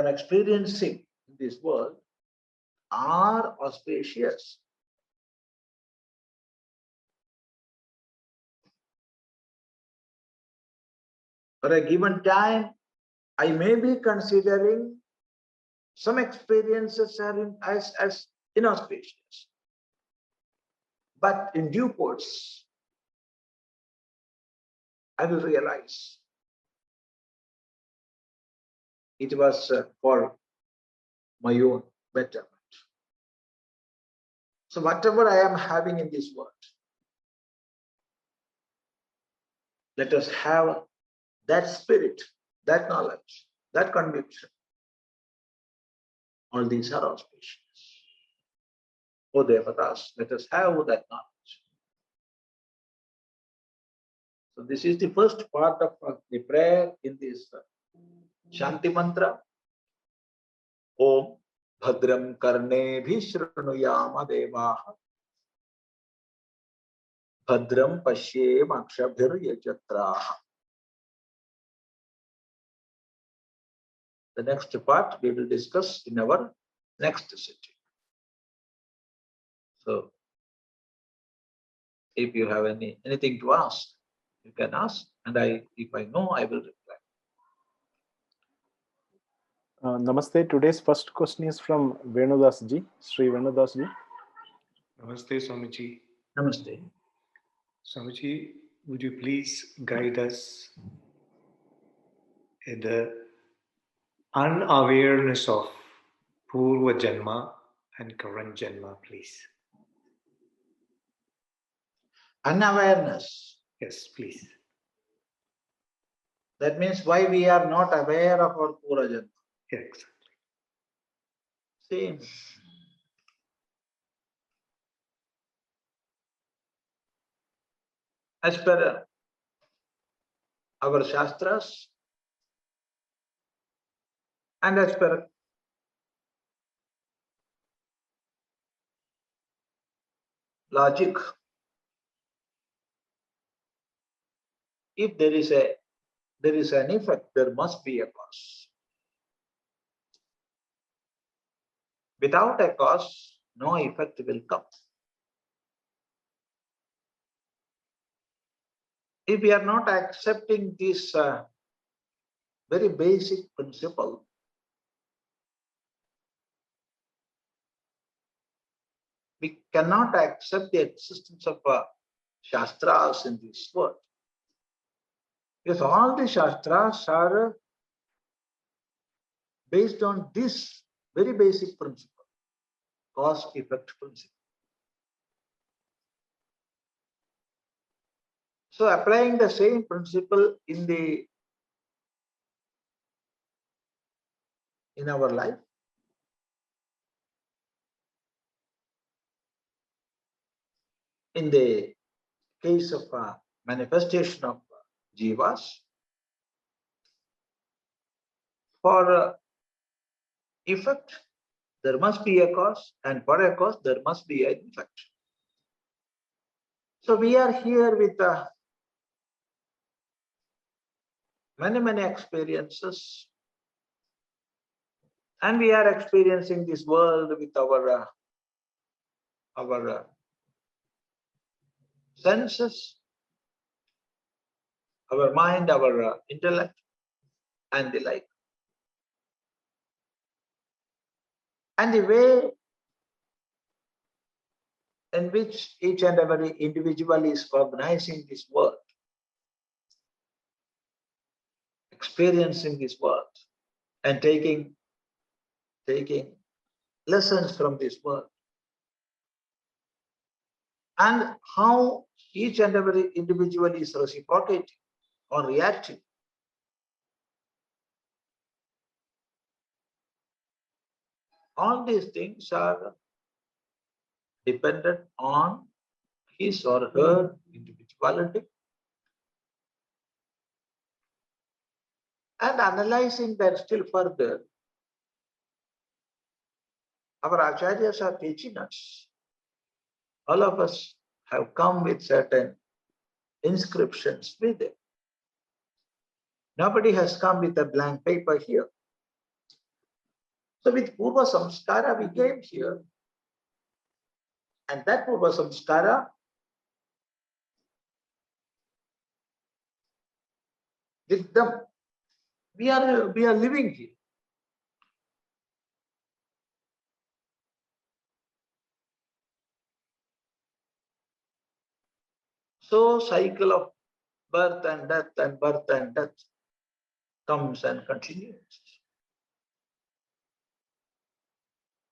experiencing in this world are auspicious. For a given time, I may be considering some experiences as inauspicious. But in due course, I will realize it was for my own betterment. So whatever I am having in this world, let us have that spirit, that knowledge, that conviction, All these are auspicious. O Devatas, let us have that knowledge. So this is the first part of the prayer in this Shanti Mantra. Om bhadraṃ karṇebhiḥ śṛṛnuyāma devāḥ bhadraṃ paśyemākṣabhir yajatrāḥ. The next part we will discuss in our next sitting. So, if you have anything to ask, you can ask, and if I know, I will reply. Namaste. Today's first question is from Venudasji, Sri Venudasji. Namaste, Swamiji. Namaste. Swamiji, would you please guide us in the unawareness of Purva Janma and current Janma, please? Unawareness. Yes, please. That means why we are not aware of our Pura Janma. Yeah, exactly. See, as per our Shastras and as per logic, if there is an effect, there must be a cause. Without a cause, no effect will come. If we are not accepting this very basic principle, we cannot accept the existence of Shastras in this world. Because all the Shastras are based on this very basic principle, cause-effect principle. So applying the same principle in our life, in the case of manifestation of jivas, for effect, there must be a cause, and for a cause, there must be an effect. So we are here with many experiences, and we are experiencing this world with our senses, our mind, our intellect, and the like. And the way in which each and every individual is cognizing this world, experiencing this world, and taking lessons from this world, and how each and every individual is reciprocating or reacting. All these things are dependent on his or her individuality. And analyzing that still further, our acharyas are teaching us. All of us have come with certain inscriptions with them. Nobody has come with a blank paper here. So with Purva Samskara, we came here. And that Purva Samskara, with them, we are living here. So cycle of birth and death comes and continues.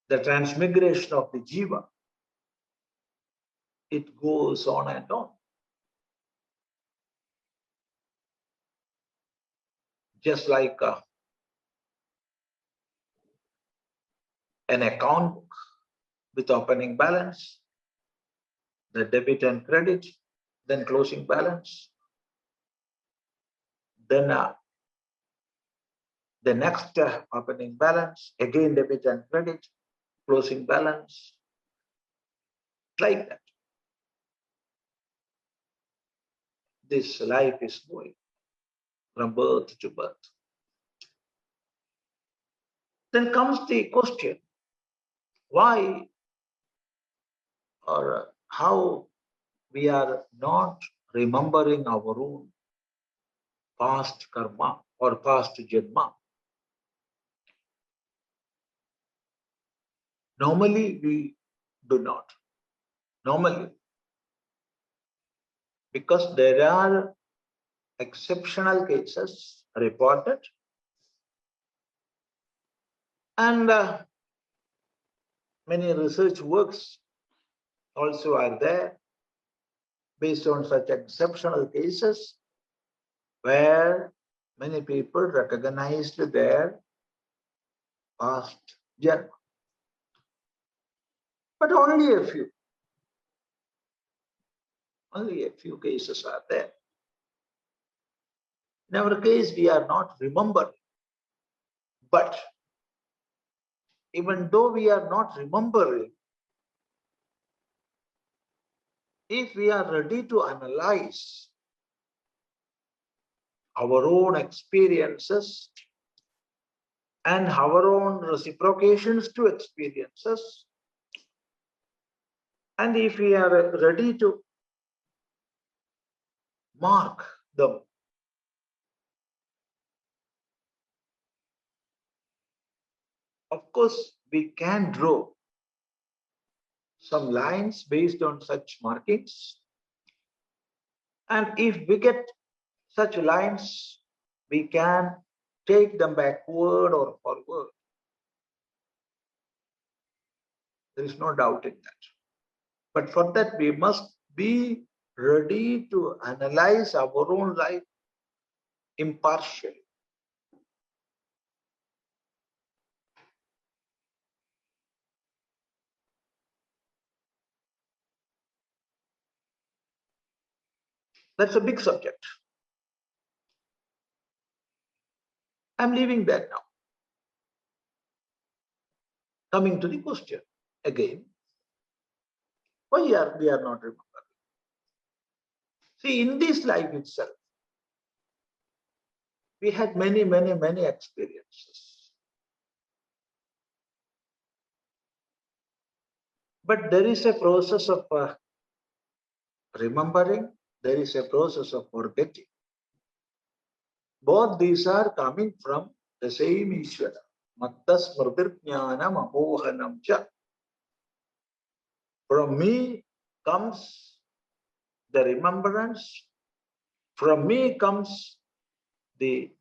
The transmigration of the jiva, it goes on and on. Just like an account book with opening balance, the debit and credit, then closing balance, then the next opening balance, again debit and credit, closing balance, like that. This life is going from birth to birth. Then comes the question, why or how we are not remembering our own past karma or past janma. Normally we do not. Normally. Because there are exceptional cases reported and many research works also are there based on such exceptional cases where many people recognized their past janma. But only a few cases are there. In our case, we are not remembering. But even though we are not remembering, if we are ready to analyze our own experiences and our own reciprocations to experiences, and if we are ready to mark them, of course, we can draw some lines based on such markings. And if we get such lines, we can take them backward or forward. There is no doubt in that. But for that, we must be ready to analyze our own life impartially. That's a big subject. I'm leaving that now. Coming to the question again, why we are not remembering? See, in this life itself, we had many experiences. But there is a process of remembering, there is a process of forgetting. Both these are coming from the same Ishvara. Mattas mṛdirjnānam amohanam cha. From me comes the remembrance. From me comes the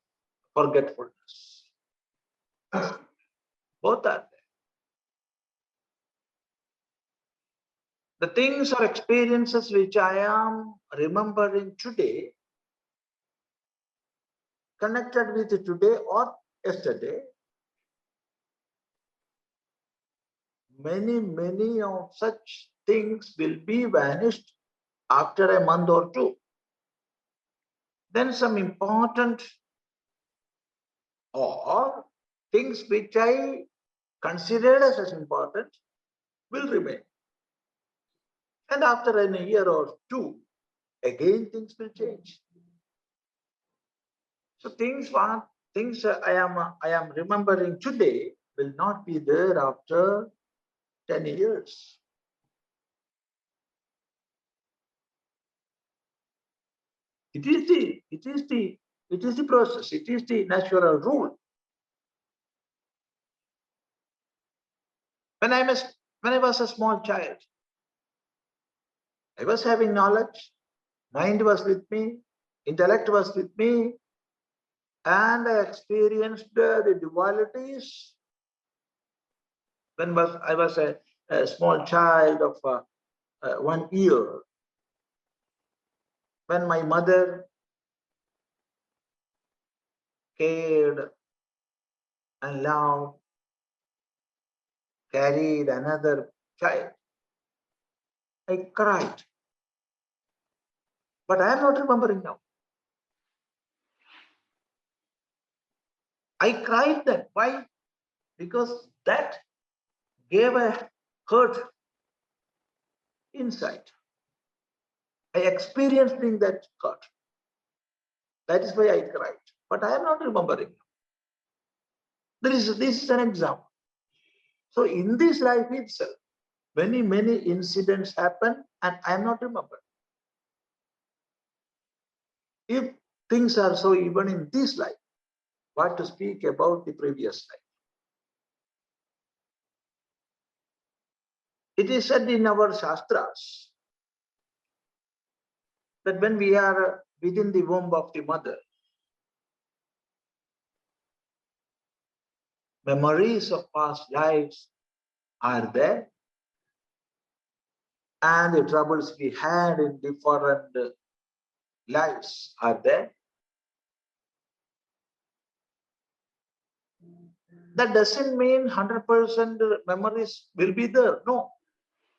forgetfulness. Both are there. The things or experiences which I am remembering today, connected with today or yesterday, many of such things will be vanished after a month or two. Then some important or things which I considered as important will remain. And after a year or two, again things will change. So things I am remembering today will not be there after 10 years. It is the process. It is the natural rule. When I was a small child, I was having knowledge, mind was with me, intellect was with me, and I experienced the dualities. When I was a small child of 1 year, when my mother cared and loved carried another child, I cried. But I am not remembering now. I cried then. Why? Because that gave a hurt inside. I experienced in that hurt. That is why I cried. But I am not remembering. This is an example. So in this life itself, many incidents happen and I am not remembering. If things are so even in this life, what to speak about the previous life? It is said in our Shastras that when we are within the womb of the mother, memories of past lives are there, and the troubles we had in different lives are there. That doesn't mean 100% memories will be there. No.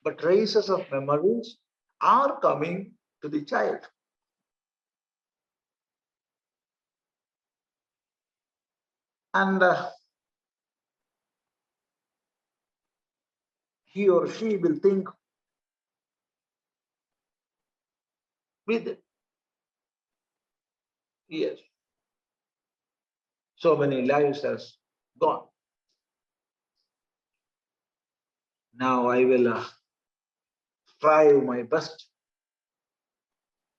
But traces of memories are coming to the child. And he or she will think with it. Yes. So many lives has gone. Now I will strive my best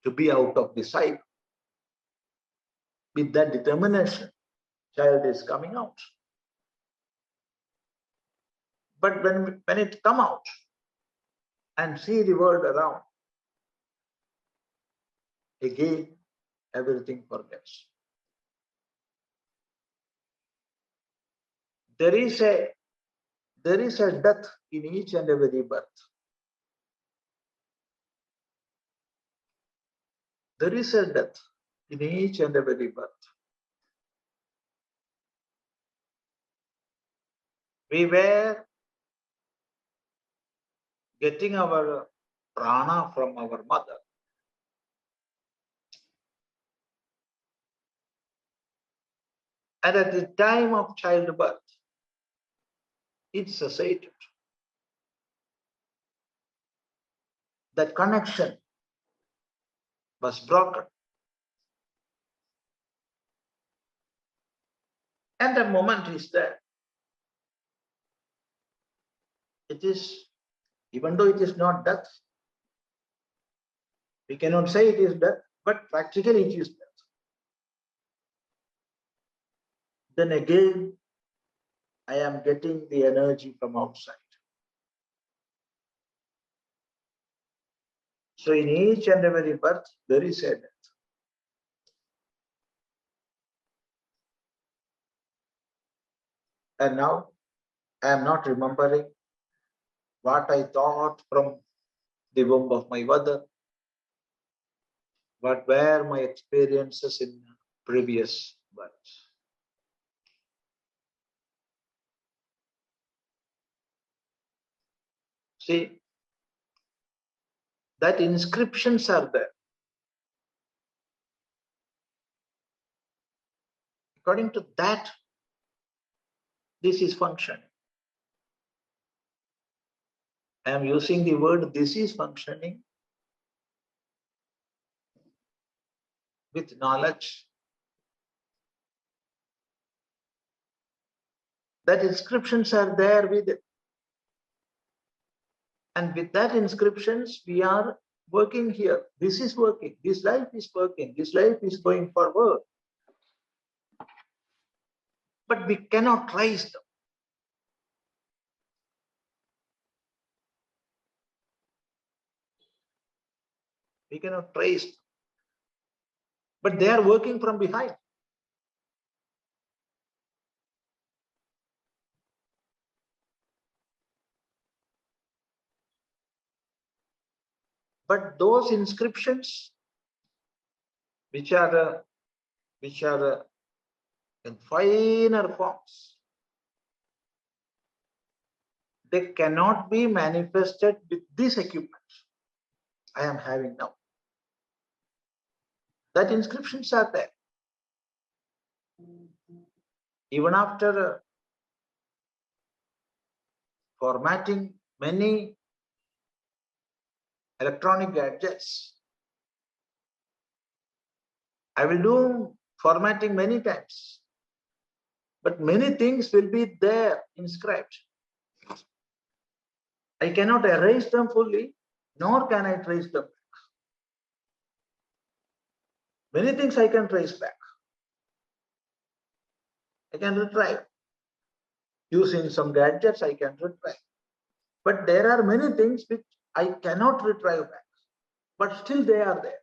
to be out of the cycle. With that determination, child is coming out. But when it come out and see the world around, again everything forgets. There is a death in each and every birth. There is a death in each and every birth. We were getting our prana from our mother. And at the time of childbirth, it cessated. That connection was broken. And the moment is there. It is, even though it is not death, we cannot say it is death, but practically it is death. Then again, I am getting the energy from outside. So in each and every birth, there is a death. And now I am not remembering what I thought from the womb of my mother, what were my experiences in previous births. See, that inscriptions are there. According to that, this is functioning. I am using the word this is functioning with knowledge. That inscriptions are there with it. And with that inscriptions, we are working here. This is working. This life is working. This life is going forward. But we cannot trace them. We cannot trace them. But they are working from behind. But those inscriptions, which are in finer forms, they cannot be manifested with this equipment I am having now. That inscriptions are there. Even after formatting many electronic gadgets, I will do formatting many times, but many things will be there inscribed. I cannot erase them fully, nor can I trace them back. Many things I can trace back. I can retrieve. Using some gadgets, I can retrieve. But there are many things which I cannot retrieve back, but still they are there.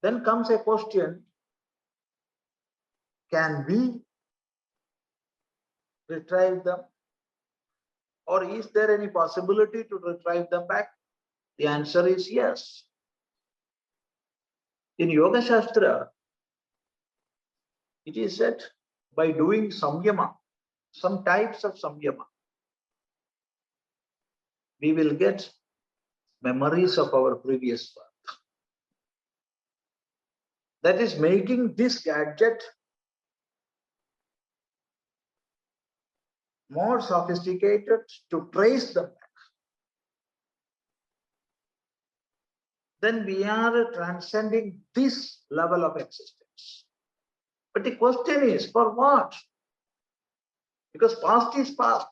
Then comes a question, can we retrieve them? Or is there any possibility to retrieve them back? The answer is yes. In Yoga Shastra, it is said by doing samyama, some types of samyama, we will get memories of our previous birth. That is making this gadget more sophisticated to trace them back. Then we are transcending this level of existence. But the question is, for what? Because past is past.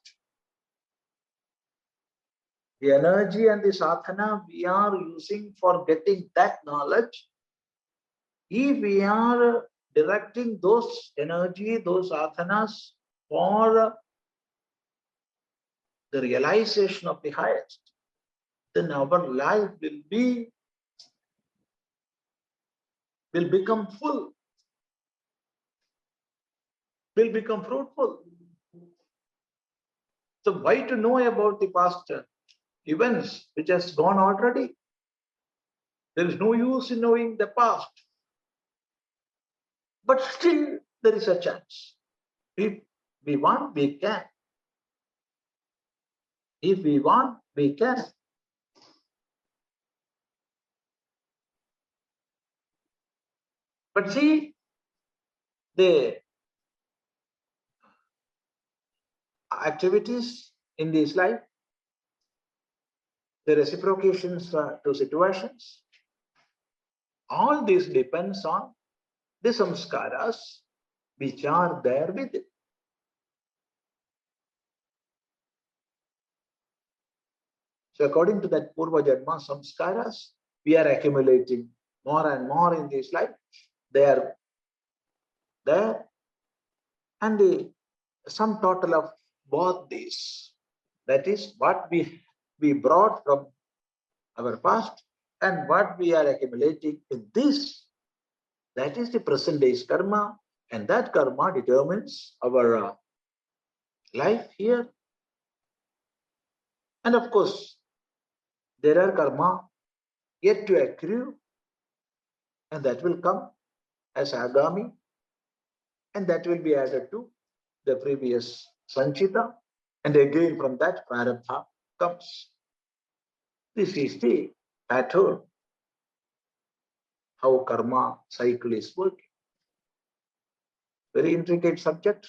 The energy and the sadhana we are using for getting that knowledge, if we are directing those energy, those sadhanas for the realization of the highest, then our life will become full, will become fruitful. So why to know about the past events which has gone already? There is no use in knowing the past. But still there is a chance. If we want, we can. If we want, we can. But see, the activities in this life, the reciprocations to situations, all this depends on the samskaras which are there with it. So according to that Purva Janma samskaras, we are accumulating more and more in this life. They are there. And the sum total of both these, that is what we brought from our past and what we are accumulating in this, that is the present day's karma, and that karma determines our life here. And of course, there are karma yet to accrue, and that will come as agami, and that will be added to the previous sanchita, and again from that prarabdha comes. This is the pattern, how karma cycle is working. Very intricate subject.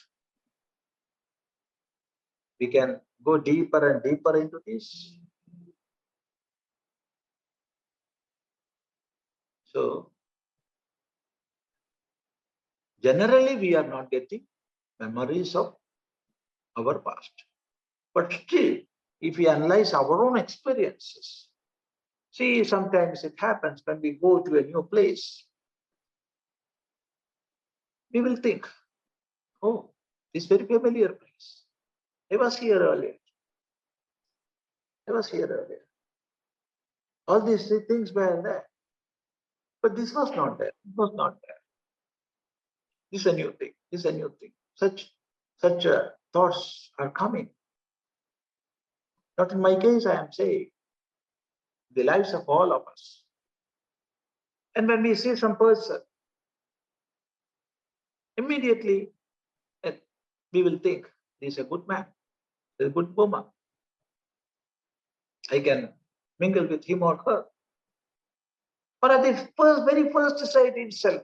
We can go deeper and deeper into this. So, generally we are not getting memories of our past. But still, if we analyze our own experiences, see, sometimes it happens when we go to a new place, we will think, oh, this very familiar place. I was here earlier. I was here earlier. All these three things were there. But this was not there. It was not there. This is a new thing. This is a new thing. Such thoughts are coming. Not in my case, I am saying, the lives of all of us. And when we see some person, immediately we will think, this is a good man, a good woman. I can mingle with him or her. Or at the very first sight itself,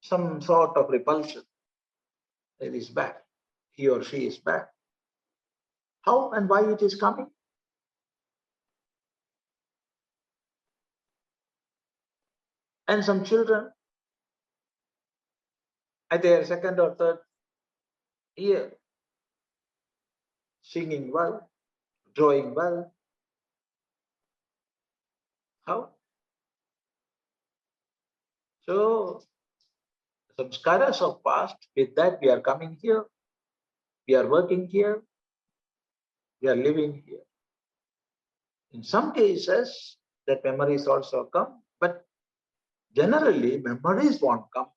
some sort of repulsion. It is bad. He or she is bad. How and why it is coming? And some children, at their second or third year, singing well, drawing well. How? So, samskaras of past, with that we are coming here, we are working here, we are living here. In some cases, that memories also come, but generally memories won't come.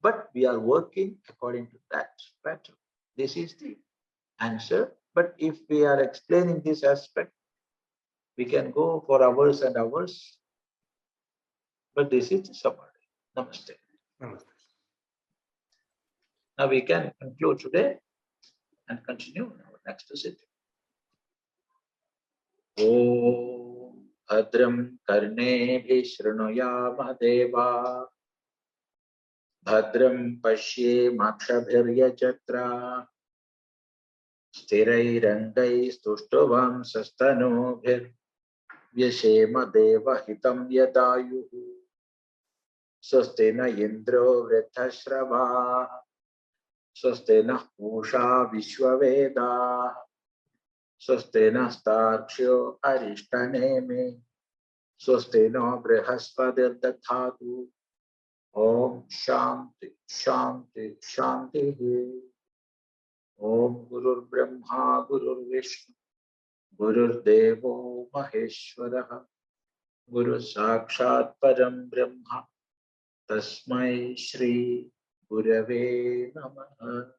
But we are working according to that pattern. This is the answer. But if we are explaining this aspect, we can go for hours and hours. But this is the summary. Namaste. Namaste. Now we can conclude today and continue in our next sitting. Om bhadraṃ karṇebhiḥ śṛṛunuyāma devāḥ bhadraṃ paśyemākṣabhir yajatrāḥ sthirair aṅgais tuṣṭuvāṃsas tanūbhiḥ vyaśema devahitam yadāyuḥ indro vṛddhaśravāḥ pūṣā viśvavedāḥ tārkṣyo ariṣṭanemiḥ bṛhaspatir dadhātu. Om Shanti Shanti Shanti. Om Gurur Brahma Gurur Vishnu Gurur Devo Maheshwaraha Guru Sakshat Param Brahma Tasmai Shri Gurave Namaha.